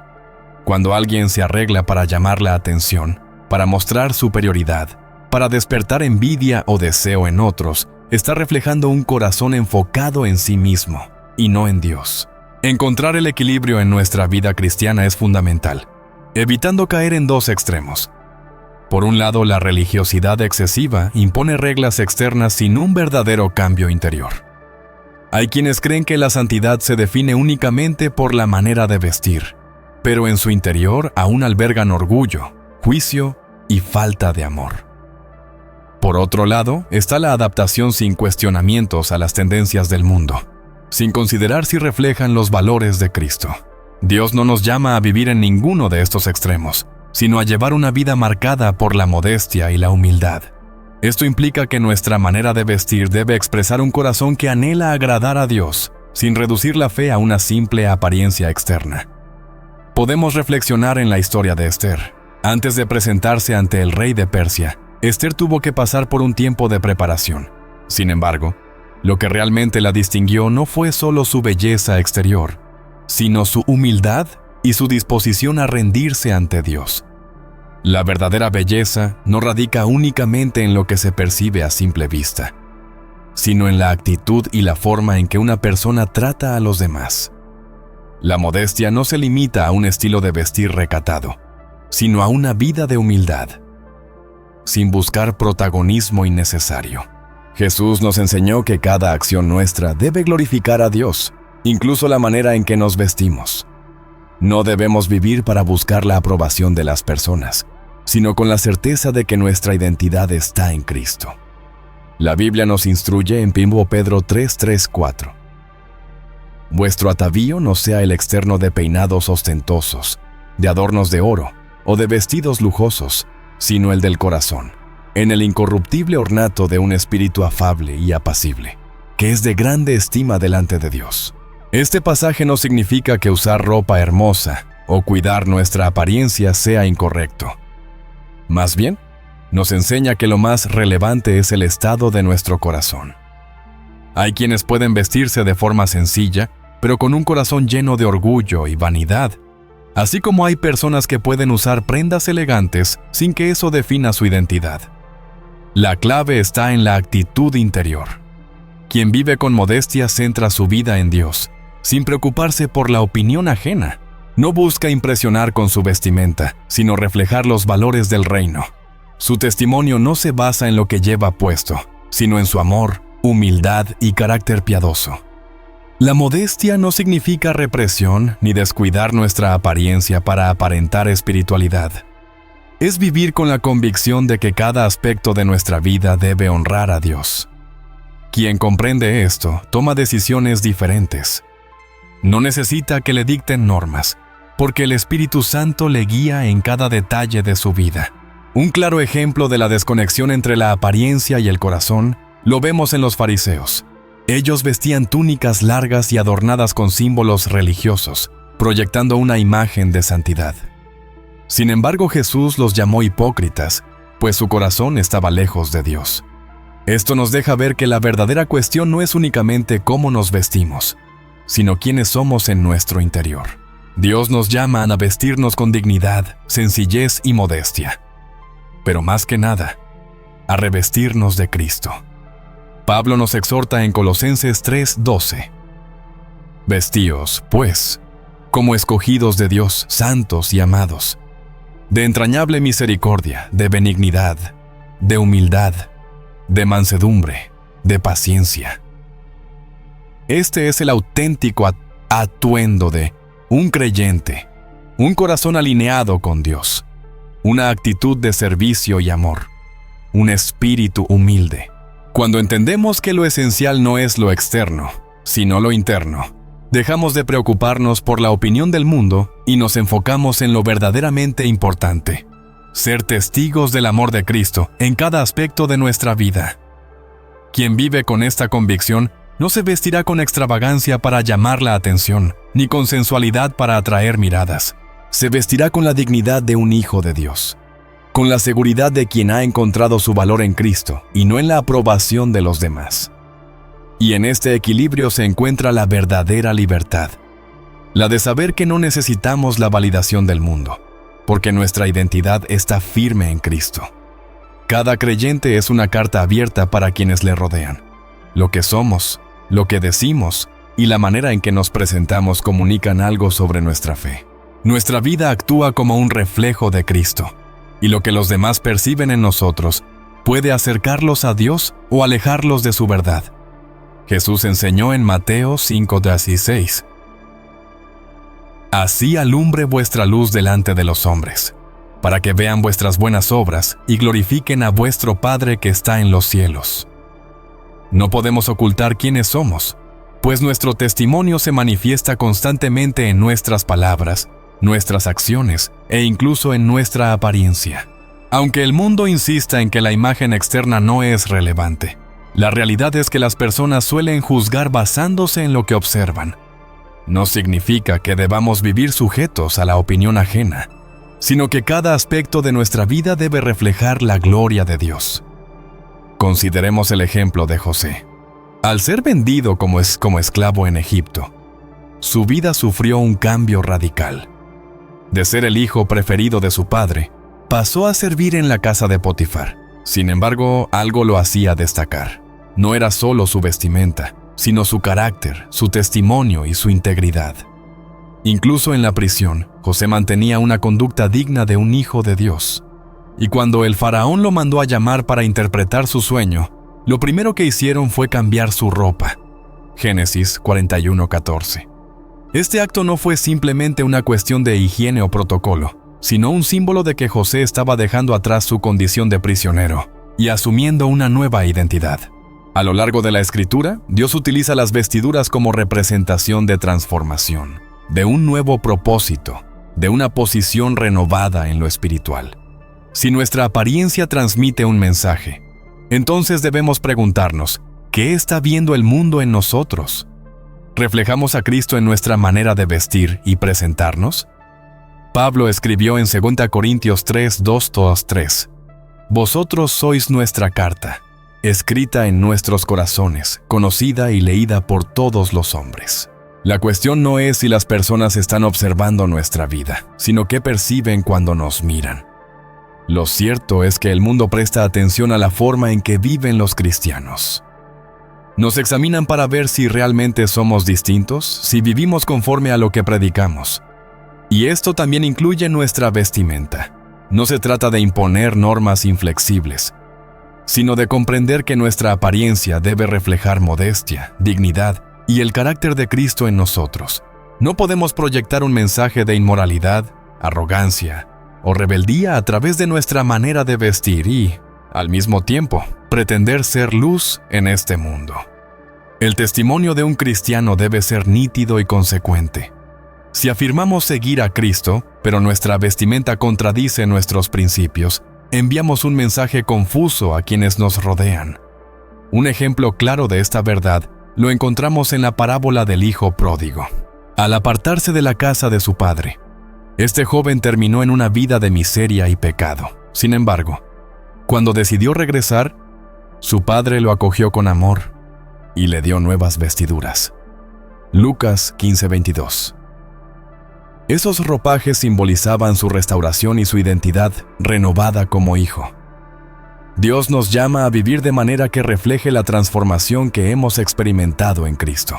Cuando alguien se arregla para llamar la atención, para mostrar superioridad, para despertar envidia o deseo en otros, está reflejando un corazón enfocado en sí mismo y no en Dios. Encontrar el equilibrio en nuestra vida cristiana es fundamental, evitando caer en dos extremos. Por un lado, la religiosidad excesiva impone reglas externas sin un verdadero cambio interior. Hay quienes creen que la santidad se define únicamente por la manera de vestir, pero en su interior aún albergan orgullo, juicio y falta de amor. Por otro lado, está la adaptación sin cuestionamientos a las tendencias del mundo, sin considerar si reflejan los valores de Cristo. Dios no nos llama a vivir en ninguno de estos extremos, sino a llevar una vida marcada por la modestia y la humildad. Esto implica que nuestra manera de vestir debe expresar un corazón que anhela agradar a Dios, sin reducir la fe a una simple apariencia externa. Podemos reflexionar en la historia de Esther. Antes de presentarse ante el rey de Persia, Esther tuvo que pasar por un tiempo de preparación. Sin embargo, lo que realmente la distinguió no fue solo su belleza exterior, sino su humildad y su disposición a rendirse ante Dios. La verdadera belleza no radica únicamente en lo que se percibe a simple vista, sino en la actitud y la forma en que una persona trata a los demás. La modestia no se limita a un estilo de vestir recatado, sino a una vida de humildad, sin buscar protagonismo innecesario. Jesús nos enseñó que cada acción nuestra debe glorificar a Dios, incluso la manera en que nos vestimos. No debemos vivir para buscar la aprobación de las personas, sino con la certeza de que nuestra identidad está en Cristo. La Biblia nos instruye en 1 Pedro 3:4. Vuestro atavío no sea el externo de peinados ostentosos, de adornos de oro o de vestidos lujosos, sino el del corazón, en el incorruptible ornato de un espíritu afable y apacible, que es de grande estima delante de Dios. Este pasaje no significa que usar ropa hermosa o cuidar nuestra apariencia sea incorrecto. Más bien, nos enseña que lo más relevante es el estado de nuestro corazón. Hay quienes pueden vestirse de forma sencilla, pero con un corazón lleno de orgullo y vanidad, así como hay personas que pueden usar prendas elegantes sin que eso defina su identidad. La clave está en la actitud interior. Quien vive con modestia centra su vida en Dios, sin preocuparse por la opinión ajena. No busca impresionar con su vestimenta, sino reflejar los valores del reino. Su testimonio no se basa en lo que lleva puesto, sino en su amor, humildad y carácter piadoso. La modestia no significa represión ni descuidar nuestra apariencia para aparentar espiritualidad. Es vivir con la convicción de que cada aspecto de nuestra vida debe honrar a Dios. Quien comprende esto, toma decisiones diferentes. No necesita que le dicten normas, porque el Espíritu Santo le guía en cada detalle de su vida. Un claro ejemplo de la desconexión entre la apariencia y el corazón lo vemos en los fariseos. Ellos vestían túnicas largas y adornadas con símbolos religiosos, proyectando una imagen de santidad. Sin embargo, Jesús los llamó hipócritas, pues su corazón estaba lejos de Dios. Esto nos deja ver que la verdadera cuestión no es únicamente cómo nos vestimos, sino quiénes somos en nuestro interior. Dios nos llama a vestirnos con dignidad, sencillez y modestia, pero más que nada, a revestirnos de Cristo. Pablo nos exhorta en Colosenses 3:12. Vestíos, pues, como escogidos de Dios, santos y amados, de entrañable misericordia, de benignidad, de humildad, de mansedumbre, de paciencia. Este es el auténtico atuendo de un creyente, un corazón alineado con Dios, una actitud de servicio y amor, un espíritu humilde. Cuando entendemos que lo esencial no es lo externo, sino lo interno, dejamos de preocuparnos por la opinión del mundo y nos enfocamos en lo verdaderamente importante: ser testigos del amor de Cristo en cada aspecto de nuestra vida. Quien vive con esta convicción no se vestirá con extravagancia para llamar la atención, ni con sensualidad para atraer miradas. Se vestirá con la dignidad de un hijo de Dios, con la seguridad de quien ha encontrado su valor en Cristo y no en la aprobación de los demás. Y en este equilibrio se encuentra la verdadera libertad, la de saber que no necesitamos la validación del mundo, porque nuestra identidad está firme en Cristo. Cada creyente es una carta abierta para quienes le rodean. Lo que somos, lo que decimos y la manera en que nos presentamos comunican algo sobre nuestra fe. Nuestra vida actúa como un reflejo de Cristo, y lo que los demás perciben en nosotros puede acercarlos a Dios o alejarlos de su verdad. Jesús enseñó en Mateo 5:16: Así alumbre vuestra luz delante de los hombres, para que vean vuestras buenas obras y glorifiquen a vuestro Padre que está en los cielos. No podemos ocultar quiénes somos, pues nuestro testimonio se manifiesta constantemente en nuestras palabras, nuestras acciones e incluso en nuestra apariencia. Aunque el mundo insista en que la imagen externa no es relevante, la realidad es que las personas suelen juzgar basándose en lo que observan. No significa que debamos vivir sujetos a la opinión ajena, sino que cada aspecto de nuestra vida debe reflejar la gloria de Dios. Consideremos el ejemplo de José. Al ser vendido como esclavo en Egipto, su vida sufrió un cambio radical. De ser el hijo preferido de su padre, pasó a servir en la casa de Potifar. Sin embargo, algo lo hacía destacar. No era solo su vestimenta, sino su carácter, su testimonio y su integridad. Incluso en la prisión, José mantenía una conducta digna de un hijo de Dios. Y cuando el faraón lo mandó a llamar para interpretar su sueño, lo primero que hicieron fue cambiar su ropa. Génesis 41:14. Este acto no fue simplemente una cuestión de higiene o protocolo, sino un símbolo de que José estaba dejando atrás su condición de prisionero y asumiendo una nueva identidad. A lo largo de la Escritura, Dios utiliza las vestiduras como representación de transformación, de un nuevo propósito, de una posición renovada en lo espiritual. Si nuestra apariencia transmite un mensaje, entonces debemos preguntarnos, ¿qué está viendo el mundo en nosotros? ¿Reflejamos a Cristo en nuestra manera de vestir y presentarnos? Pablo escribió en 2 Corintios 3:2-3: Vosotros sois nuestra carta, escrita en nuestros corazones, conocida y leída por todos los hombres. La cuestión no es si las personas están observando nuestra vida, sino qué perciben cuando nos miran. Lo cierto es que el mundo presta atención a la forma en que viven los cristianos. Nos examinan para ver si realmente somos distintos, si vivimos conforme a lo que predicamos. Y esto también incluye nuestra vestimenta. No se trata de imponer normas inflexibles, sino de comprender que nuestra apariencia debe reflejar modestia, dignidad y el carácter de Cristo en nosotros. No podemos proyectar un mensaje de inmoralidad, arrogancia o rebeldía a través de nuestra manera de vestir y, al mismo tiempo, pretender ser luz en este mundo. El testimonio de un cristiano debe ser nítido y consecuente. Si afirmamos seguir a Cristo, pero nuestra vestimenta contradice nuestros principios, enviamos un mensaje confuso a quienes nos rodean. Un ejemplo claro de esta verdad lo encontramos en la parábola del hijo pródigo. Al apartarse de la casa de su padre, este joven terminó en una vida de miseria y pecado. Sin embargo, cuando decidió regresar, Su padre lo acogió con amor y le dio nuevas vestiduras. Lucas 15:22. Esos ropajes simbolizaban su restauración y su identidad renovada como hijo. Dios nos llama a vivir de manera que refleje la transformación que hemos experimentado en Cristo.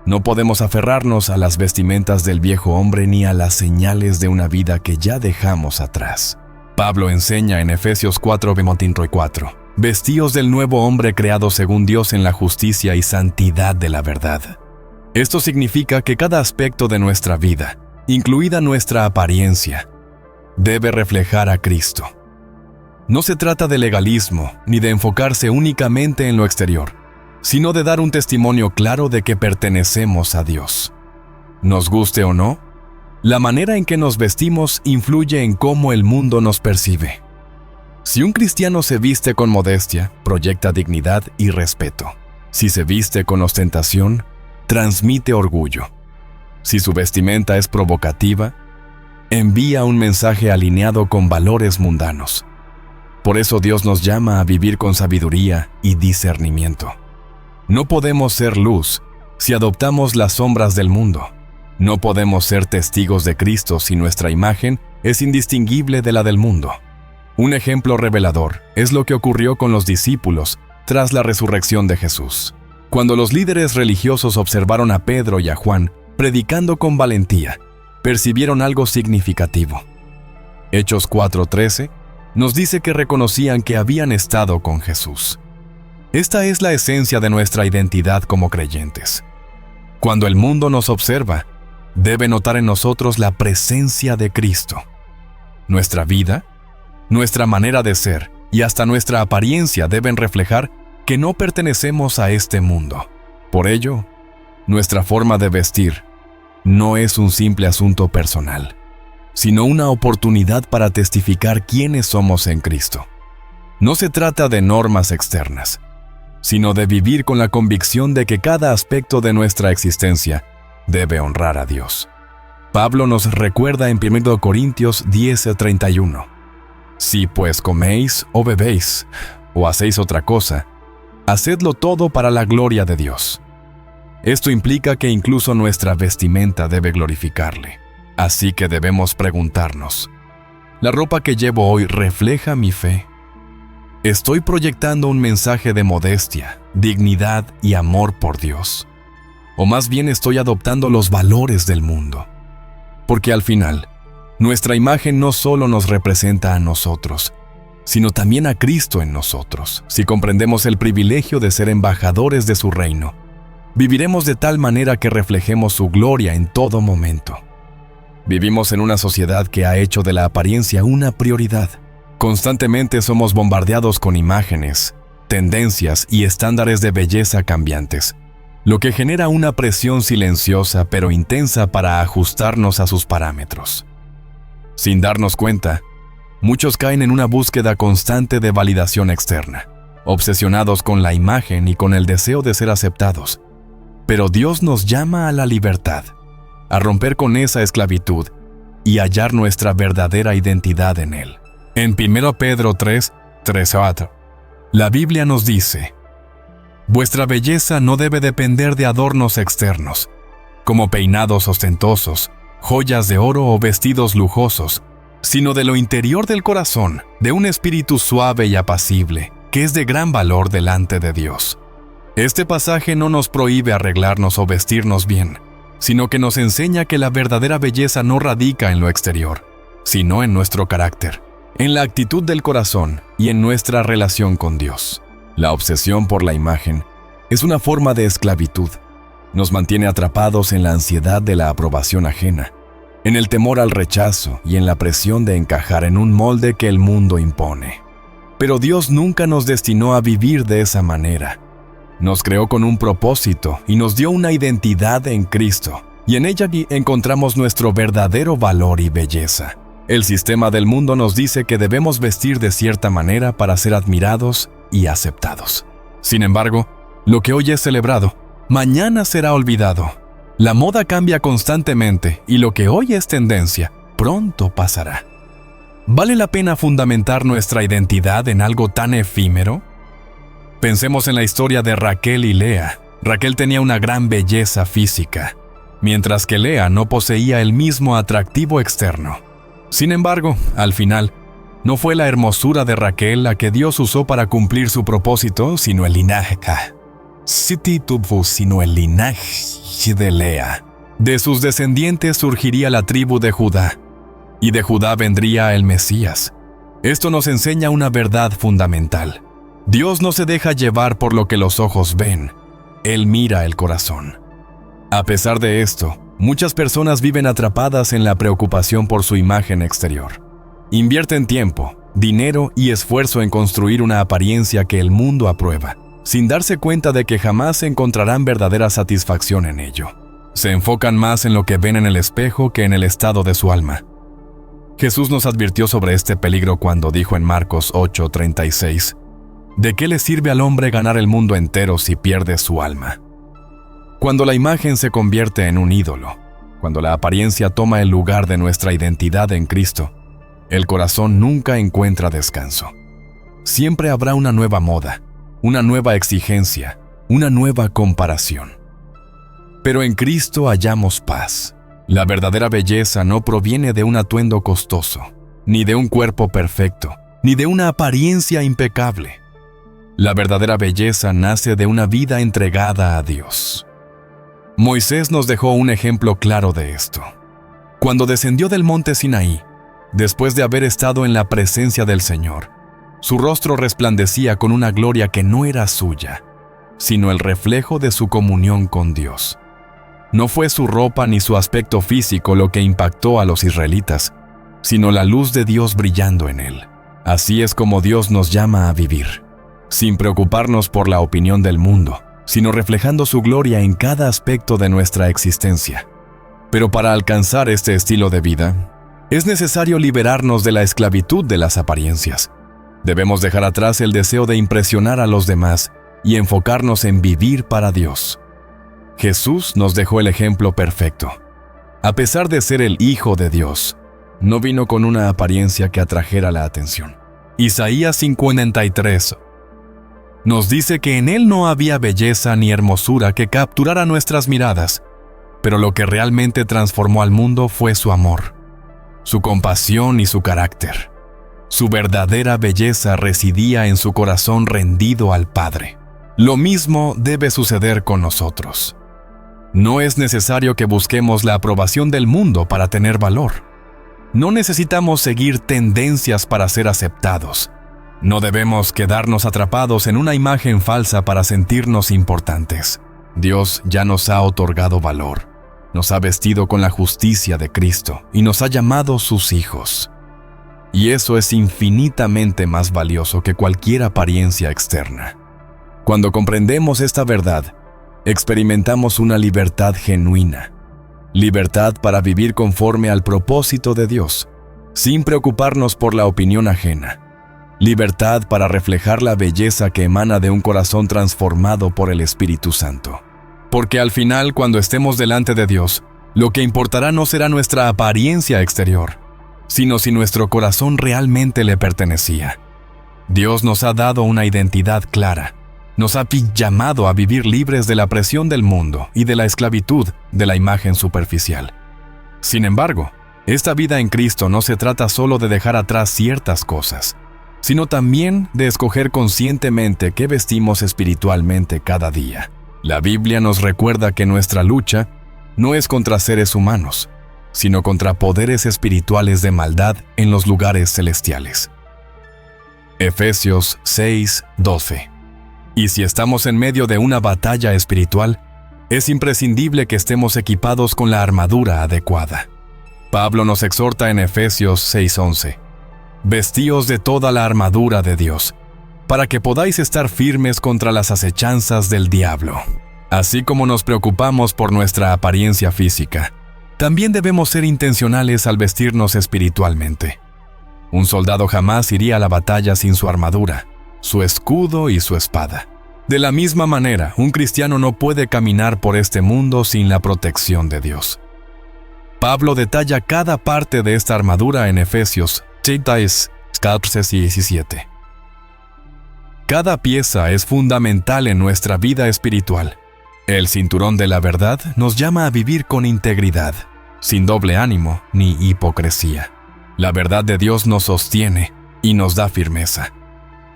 No podemos aferrarnos a las vestimentas del viejo hombre ni a las señales de una vida que ya dejamos atrás. Pablo enseña en Efesios 4:4: vestíos del nuevo hombre creado según Dios en la justicia y santidad de la verdad. Esto significa que cada aspecto de nuestra vida, incluida nuestra apariencia, debe reflejar a Cristo. No se trata de legalismo ni de enfocarse únicamente en lo exterior, sino de dar un testimonio claro de que pertenecemos a Dios. Nos guste o no, la manera en que nos vestimos influye en cómo el mundo nos percibe. Si un cristiano se viste con modestia, proyecta dignidad y respeto. Si se viste con ostentación, transmite orgullo. Si su vestimenta es provocativa, envía un mensaje alineado con valores mundanos. Por eso Dios nos llama a vivir con sabiduría y discernimiento. No podemos ser luz si adoptamos las sombras del mundo. No podemos ser testigos de Cristo si nuestra imagen es indistinguible de la del mundo. Un ejemplo revelador es lo que ocurrió con los discípulos tras la resurrección de Jesús. Cuando los líderes religiosos observaron a Pedro y a Juan predicando con valentía, percibieron algo significativo. Hechos 4:13 nos dice que reconocían que habían estado con Jesús. Esta es la esencia de nuestra identidad como creyentes. Cuando el mundo nos observa, debe notar en nosotros la presencia de Cristo. Nuestra vida, nuestra manera de ser y hasta nuestra apariencia deben reflejar que no pertenecemos a este mundo. Por ello, nuestra forma de vestir no es un simple asunto personal, sino una oportunidad para testificar quiénes somos en Cristo. No se trata de normas externas, sino de vivir con la convicción de que cada aspecto de nuestra existencia debe honrar a Dios. Pablo nos recuerda en 1 Corintios 10:31: si pues coméis o bebéis, o hacéis otra cosa, hacedlo todo para la gloria de Dios. Esto implica que incluso nuestra vestimenta debe glorificarle. Así que debemos preguntarnos: ¿la ropa que llevo hoy refleja mi fe? ¿Estoy proyectando un mensaje de modestia, dignidad y amor por Dios? ¿O más bien estoy adoptando los valores del mundo? Porque al final, nuestra imagen no solo nos representa a nosotros, sino también a Cristo en nosotros. Si comprendemos el privilegio de ser embajadores de su reino, viviremos de tal manera que reflejemos su gloria en todo momento. Vivimos en una sociedad que ha hecho de la apariencia una prioridad. Constantemente somos bombardeados con imágenes, tendencias y estándares de belleza cambiantes, lo que genera una presión silenciosa pero intensa para ajustarnos a sus parámetros. Sin darnos cuenta, muchos caen en una búsqueda constante de validación externa, obsesionados con la imagen y con el deseo de ser aceptados. Pero Dios nos llama a la libertad, a romper con esa esclavitud y hallar nuestra verdadera identidad en Él. En 1 Pedro 3:4, la Biblia nos dice: vuestra belleza no debe depender de adornos externos, como peinados ostentosos, joyas de oro o vestidos lujosos, sino de lo interior del corazón, de un espíritu suave y apacible, que es de gran valor delante de Dios. Este pasaje no nos prohíbe arreglarnos o vestirnos bien, sino que nos enseña que la verdadera belleza no radica en lo exterior, sino en nuestro carácter, en la actitud del corazón y en nuestra relación con Dios. La obsesión por la imagen es una forma de esclavitud. Nos mantiene atrapados en la ansiedad de la aprobación ajena, en el temor al rechazo y en la presión de encajar en un molde que el mundo impone. Pero Dios nunca nos destinó a vivir de esa manera. Nos creó con un propósito y nos dio una identidad en Cristo, y en ella encontramos nuestro verdadero valor y belleza. El sistema del mundo nos dice que debemos vestir de cierta manera para ser admirados y aceptados. Sin embargo, lo que hoy es celebrado, mañana será olvidado. La moda cambia constantemente y lo que hoy es tendencia, pronto pasará. ¿Vale la pena fundamentar nuestra identidad en algo tan efímero? Pensemos en la historia de Raquel y Lea. Raquel tenía una gran belleza física, mientras que Lea no poseía el mismo atractivo externo. Sin embargo, al final, no fue la hermosura de Raquel la que Dios usó para cumplir su propósito, sino el linaje de Lea. De sus descendientes surgiría la tribu de Judá, y de Judá vendría el Mesías. Esto nos enseña una verdad fundamental. Dios no se deja llevar por lo que los ojos ven, Él mira el corazón. A pesar de esto, muchas personas viven atrapadas en la preocupación por su imagen exterior. Invierten tiempo, dinero y esfuerzo en construir una apariencia que el mundo aprueba, sin darse cuenta de que jamás encontrarán verdadera satisfacción en ello. Se enfocan más en lo que ven en el espejo que en el estado de su alma. Jesús nos advirtió sobre este peligro cuando dijo en Marcos 8:36, ¿de qué le sirve al hombre ganar el mundo entero si pierde su alma? Cuando la imagen se convierte en un ídolo, cuando la apariencia toma el lugar de nuestra identidad en Cristo, el corazón nunca encuentra descanso. Siempre habrá una nueva moda, una nueva exigencia, una nueva comparación. Pero en Cristo hallamos paz. La verdadera belleza no proviene de un atuendo costoso, ni de un cuerpo perfecto, ni de una apariencia impecable. La verdadera belleza nace de una vida entregada a Dios. Moisés nos dejó un ejemplo claro de esto. Cuando descendió del monte Sinaí, después de haber estado en la presencia del Señor, su rostro resplandecía con una gloria que no era suya, sino el reflejo de su comunión con Dios. No fue su ropa ni su aspecto físico lo que impactó a los israelitas, sino la luz de Dios brillando en él. Así es como Dios nos llama a vivir, sin preocuparnos por la opinión del mundo, sino reflejando su gloria en cada aspecto de nuestra existencia. Pero para alcanzar este estilo de vida, es necesario liberarnos de la esclavitud de las apariencias. Debemos dejar atrás el deseo de impresionar a los demás y enfocarnos en vivir para Dios. Jesús nos dejó el ejemplo perfecto. A pesar de ser el Hijo de Dios, no vino con una apariencia que atrajera la atención. Isaías 53 nos dice que en Él no había belleza ni hermosura que capturara nuestras miradas, pero lo que realmente transformó al mundo fue su amor, su compasión y su carácter. Su verdadera belleza residía en su corazón rendido al Padre. Lo mismo debe suceder con nosotros. No es necesario que busquemos la aprobación del mundo para tener valor. No necesitamos seguir tendencias para ser aceptados. No debemos quedarnos atrapados en una imagen falsa para sentirnos importantes. Dios ya nos ha otorgado valor, nos ha vestido con la justicia de Cristo y nos ha llamado sus hijos. Y eso es infinitamente más valioso que cualquier apariencia externa. Cuando comprendemos esta verdad, experimentamos una libertad genuina, libertad para vivir conforme al propósito de Dios, sin preocuparnos por la opinión ajena, libertad para reflejar la belleza que emana de un corazón transformado por el Espíritu Santo. Porque al final, cuando estemos delante de Dios, lo que importará no será nuestra apariencia exterior, sino si nuestro corazón realmente le pertenecía. Dios nos ha dado una identidad clara. Nos ha llamado a vivir libres de la presión del mundo y de la esclavitud de la imagen superficial. Sin embargo, esta vida en Cristo no se trata solo de dejar atrás ciertas cosas, sino también de escoger conscientemente qué vestimos espiritualmente cada día. La Biblia nos recuerda que nuestra lucha no es contra seres humanos, sino contra poderes espirituales de maldad en los lugares celestiales. Efesios 6:12. Y si estamos en medio de una batalla espiritual, es imprescindible que estemos equipados con la armadura adecuada. Pablo nos exhorta en Efesios 6:11. Vestíos de toda la armadura de Dios, para que podáis estar firmes contra las acechanzas del diablo. Así como nos preocupamos por nuestra apariencia física, también debemos ser intencionales al vestirnos espiritualmente. Un soldado jamás iría a la batalla sin su armadura, su escudo y su espada. De la misma manera, un cristiano no puede caminar por este mundo sin la protección de Dios. Pablo detalla cada parte de esta armadura en Efesios 6:14 y 17. Cada pieza es fundamental en nuestra vida espiritual. El cinturón de la verdad nos llama a vivir con integridad, sin doble ánimo ni hipocresía. La verdad de Dios nos sostiene y nos da firmeza.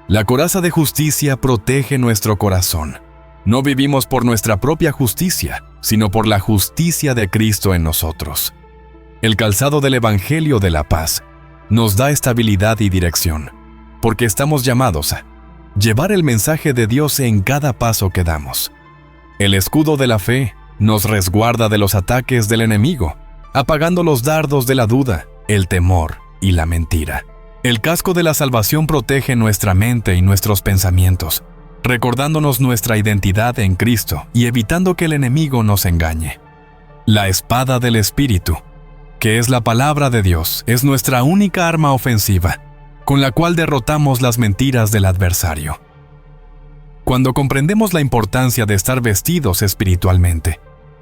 La coraza de justicia protege nuestro corazón. No vivimos por nuestra propia justicia, sino por la justicia de Cristo en nosotros. El calzado del Evangelio de la paz nos da estabilidad y dirección, porque estamos llamados a llevar el mensaje de Dios en cada paso que damos. El escudo de la fe nos resguarda de los ataques del enemigo, apagando los dardos de la duda, el temor y la mentira. El casco de la salvación protege nuestra mente y nuestros pensamientos, recordándonos nuestra identidad en Cristo y evitando que el enemigo nos engañe. La espada del Espíritu, que es la palabra de Dios, es nuestra única arma ofensiva, con la cual derrotamos las mentiras del adversario. Cuando comprendemos la importancia de estar vestidos espiritualmente,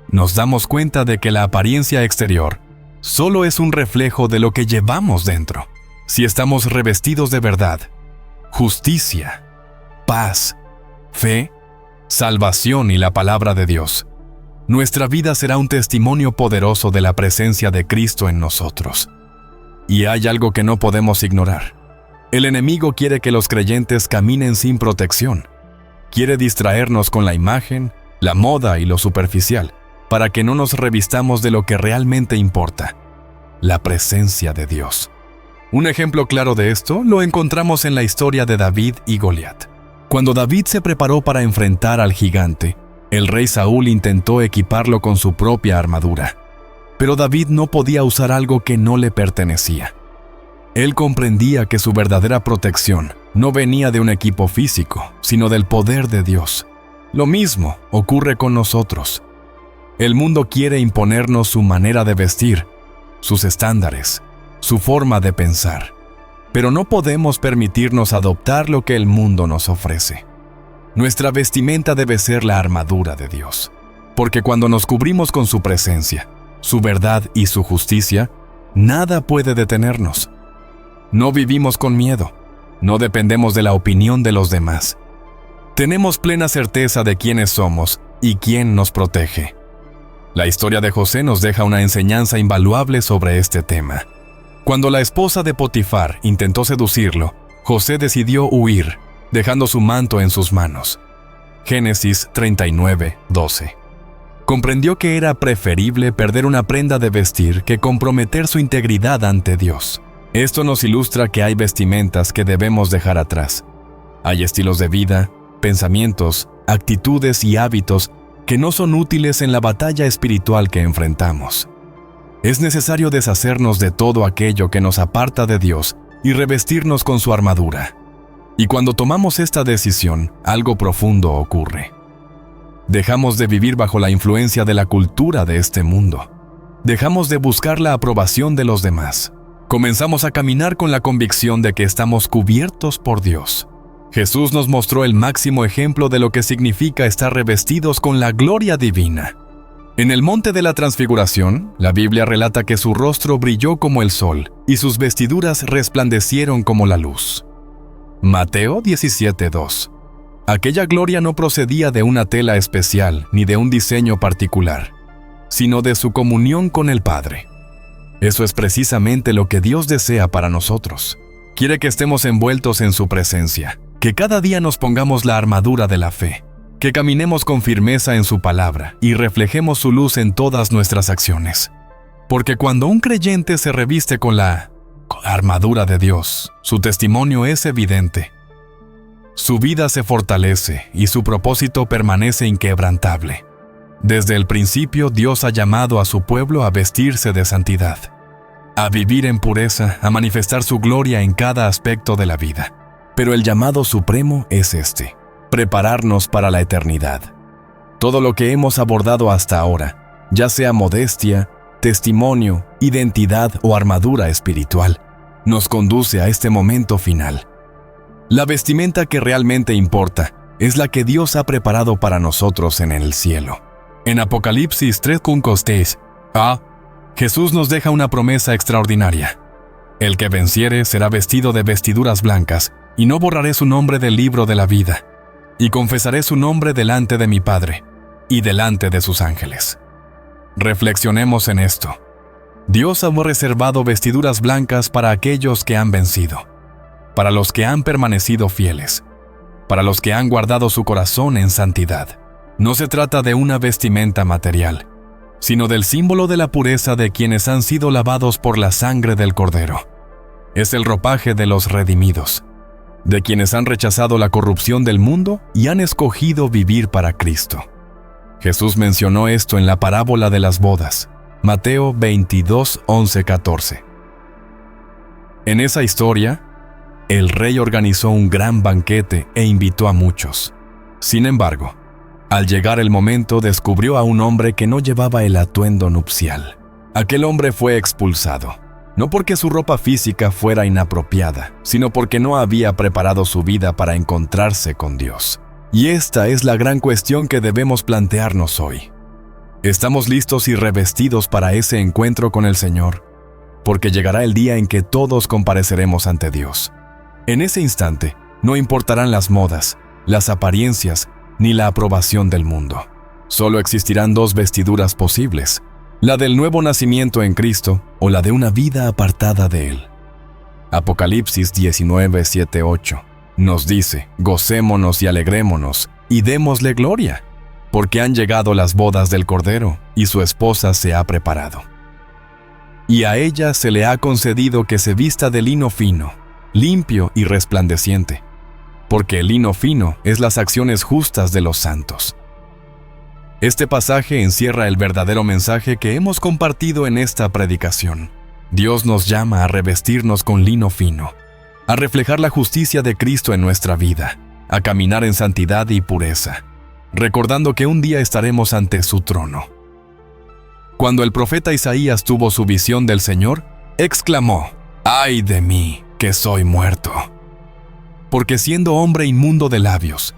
nos damos cuenta de que la apariencia exterior solo es un reflejo de lo que llevamos dentro. Si estamos revestidos de verdad, justicia, paz, fe, salvación y la palabra de Dios, nuestra vida será un testimonio poderoso de la presencia de Cristo en nosotros. Y hay algo que no podemos ignorar. El enemigo quiere que los creyentes caminen sin protección. Quiere distraernos con la imagen, la moda y lo superficial, para que no nos revistamos de lo que realmente importa, la presencia de Dios. Un ejemplo claro de esto lo encontramos en la historia de David y Goliat. Cuando David se preparó para enfrentar al gigante, el rey Saúl intentó equiparlo con su propia armadura. Pero David no podía usar algo que no le pertenecía. Él comprendía que su verdadera protección no venía de un equipo físico, sino del poder de Dios. Lo mismo ocurre con nosotros. El mundo quiere imponernos su manera de vestir, sus estándares, su forma de pensar. Pero no podemos permitirnos adoptar lo que el mundo nos ofrece. Nuestra vestimenta debe ser la armadura de Dios, porque cuando nos cubrimos con su presencia, su verdad y su justicia, nada puede detenernos. No vivimos con miedo, no dependemos de la opinión de los demás. Tenemos plena certeza de quiénes somos y quién nos protege. La historia de José nos deja una enseñanza invaluable sobre este tema. Cuando la esposa de Potifar intentó seducirlo, José decidió huir, dejando su manto en sus manos. Génesis 39:12. Comprendió que era preferible perder una prenda de vestir que comprometer su integridad ante Dios. Esto nos ilustra que hay vestimentas que debemos dejar atrás. Hay estilos de vida, pensamientos, actitudes y hábitos que no son útiles en la batalla espiritual que enfrentamos. Es necesario deshacernos de todo aquello que nos aparta de Dios y revestirnos con su armadura. Y cuando tomamos esta decisión, algo profundo ocurre. Dejamos de vivir bajo la influencia de la cultura de este mundo. Dejamos de buscar la aprobación de los demás. Comenzamos a caminar con la convicción de que estamos cubiertos por Dios. Jesús nos mostró el máximo ejemplo de lo que significa estar revestidos con la gloria divina. En el monte de la Transfiguración, la Biblia relata que su rostro brilló como el sol y sus vestiduras resplandecieron como la luz. Mateo 17:2. Aquella gloria no procedía de una tela especial ni de un diseño particular, sino de su comunión con el Padre. Eso es precisamente lo que Dios desea para nosotros. Quiere que estemos envueltos en su presencia, que cada día nos pongamos la armadura de la fe, que caminemos con firmeza en su palabra y reflejemos su luz en todas nuestras acciones. Porque cuando un creyente se reviste con la armadura de Dios, su testimonio es evidente. Su vida se fortalece y su propósito permanece inquebrantable. Desde el principio, Dios ha llamado a su pueblo a vestirse de santidad, a vivir en pureza, a manifestar su gloria en cada aspecto de la vida. Pero el llamado supremo es prepararnos para la eternidad. Todo lo que hemos abordado hasta ahora, ya sea modestia, testimonio, identidad o armadura espiritual, nos conduce a este momento final. La vestimenta que realmente importa es la que Dios ha preparado para nosotros en el cielo. En Apocalipsis 3:6, Jesús nos deja una promesa extraordinaria. El que venciere será vestido de vestiduras blancas, y no borraré su nombre del libro de la vida, y confesaré su nombre delante de mi Padre y delante de sus ángeles. Reflexionemos en esto. Dios ha reservado vestiduras blancas para aquellos que han vencido, para los que han permanecido fieles, para los que han guardado su corazón en santidad. No se trata de una vestimenta material, sino del símbolo de la pureza de quienes han sido lavados por la sangre del Cordero. Es el ropaje de los redimidos, de quienes han rechazado la corrupción del mundo y han escogido vivir para Cristo. Jesús mencionó esto en la parábola de las bodas, Mateo 22, 11, 14. En esa historia, el rey organizó un gran banquete e invitó a muchos. Sin embargo, al llegar el momento, descubrió a un hombre que no llevaba el atuendo nupcial. Aquel hombre fue expulsado, no porque su ropa física fuera inapropiada, sino porque no había preparado su vida para encontrarse con Dios. Y esta es la gran cuestión que debemos plantearnos hoy. ¿Estamos listos y revestidos para ese encuentro con el Señor? Porque llegará el día en que todos compareceremos ante Dios. En ese instante, no importarán las modas, las apariencias, ni la aprobación del mundo. Solo existirán dos vestiduras posibles, la del nuevo nacimiento en Cristo o la de una vida apartada de Él. Apocalipsis 19, 7, 8 nos dice: gocémonos y alegrémonos y démosle gloria, porque han llegado las bodas del Cordero y su esposa se ha preparado. Y a ella se le ha concedido que se vista de lino fino, limpio y resplandeciente, porque el lino fino es las acciones justas de los santos. Este pasaje encierra el verdadero mensaje que hemos compartido en esta predicación. Dios nos llama a revestirnos con lino fino, a reflejar la justicia de Cristo en nuestra vida, a caminar en santidad y pureza, recordando que un día estaremos ante su trono. Cuando el profeta Isaías tuvo su visión del Señor, exclamó: ¡ay de mí, que soy muerto! Porque siendo hombre inmundo de labios,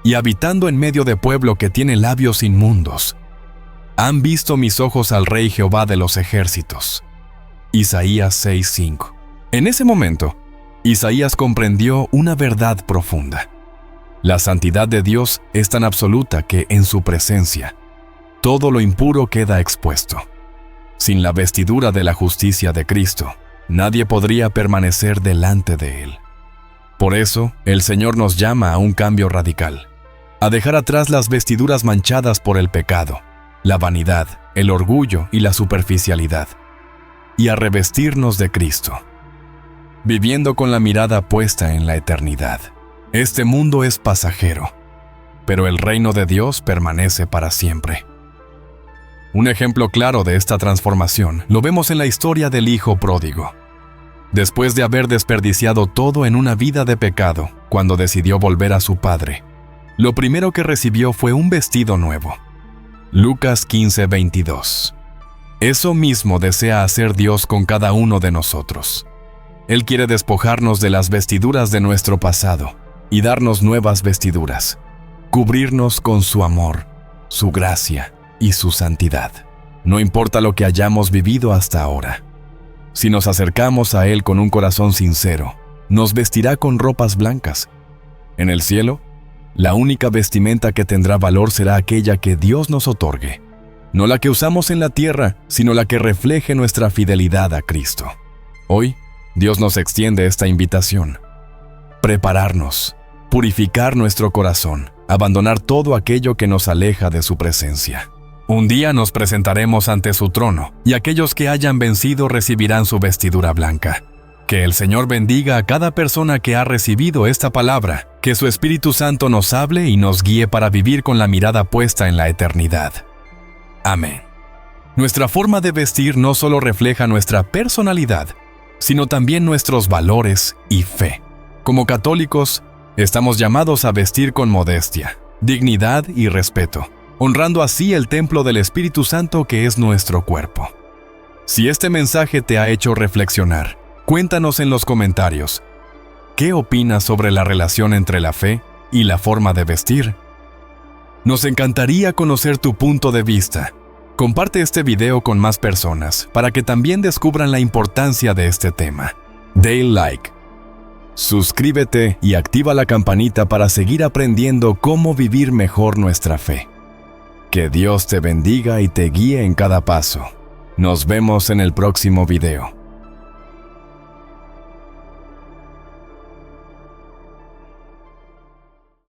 y habitando en medio de pueblo que tiene labios inmundos, han visto mis ojos al Rey Jehová de los ejércitos. Isaías 6:5. En ese momento, Isaías comprendió una verdad profunda. La santidad de Dios es tan absoluta que en su presencia, todo lo impuro queda expuesto. Sin la vestidura de la justicia de Cristo, nadie podría permanecer delante de Él. Por eso, el Señor nos llama a un cambio radical, a dejar atrás las vestiduras manchadas por el pecado, la vanidad, el orgullo y la superficialidad, y a revestirnos de Cristo, viviendo con la mirada puesta en la eternidad. Este mundo es pasajero, pero el reino de Dios permanece para siempre. Un ejemplo claro de esta transformación lo vemos en la historia del hijo pródigo. Después de haber desperdiciado todo en una vida de pecado, cuando decidió volver a su padre, lo primero que recibió fue un vestido nuevo. Lucas 15:22. Eso mismo desea hacer Dios con cada uno de nosotros. Él quiere despojarnos de las vestiduras de nuestro pasado y darnos nuevas vestiduras, cubrirnos con su amor, su gracia y su santidad. No importa lo que hayamos vivido hasta ahora. Si nos acercamos a Él con un corazón sincero, nos vestirá con ropas blancas. En el cielo, la única vestimenta que tendrá valor será aquella que Dios nos otorgue, no la que usamos en la tierra, sino la que refleje nuestra fidelidad a Cristo. Hoy, Dios nos extiende esta invitación: prepararnos, purificar nuestro corazón, abandonar todo aquello que nos aleja de su presencia. Un día nos presentaremos ante su trono, y aquellos que hayan vencido recibirán su vestidura blanca. Que el Señor bendiga a cada persona que ha recibido esta palabra, que su Espíritu Santo nos hable y nos guíe para vivir con la mirada puesta en la eternidad. Amén. Nuestra forma de vestir no solo refleja nuestra personalidad, sino también nuestros valores y fe. Como católicos, estamos llamados a vestir con modestia, dignidad y respeto, honrando así el templo del Espíritu Santo que es nuestro cuerpo. Si este mensaje te ha hecho reflexionar, cuéntanos en los comentarios. ¿Qué opinas sobre la relación entre la fe y la forma de vestir? Nos encantaría conocer tu punto de vista. Comparte este video con más personas para que también descubran la importancia de este tema. Dale like. Suscríbete y activa la campanita para seguir aprendiendo cómo vivir mejor nuestra fe. Que Dios te bendiga y te guíe en cada paso. Nos vemos en el próximo video.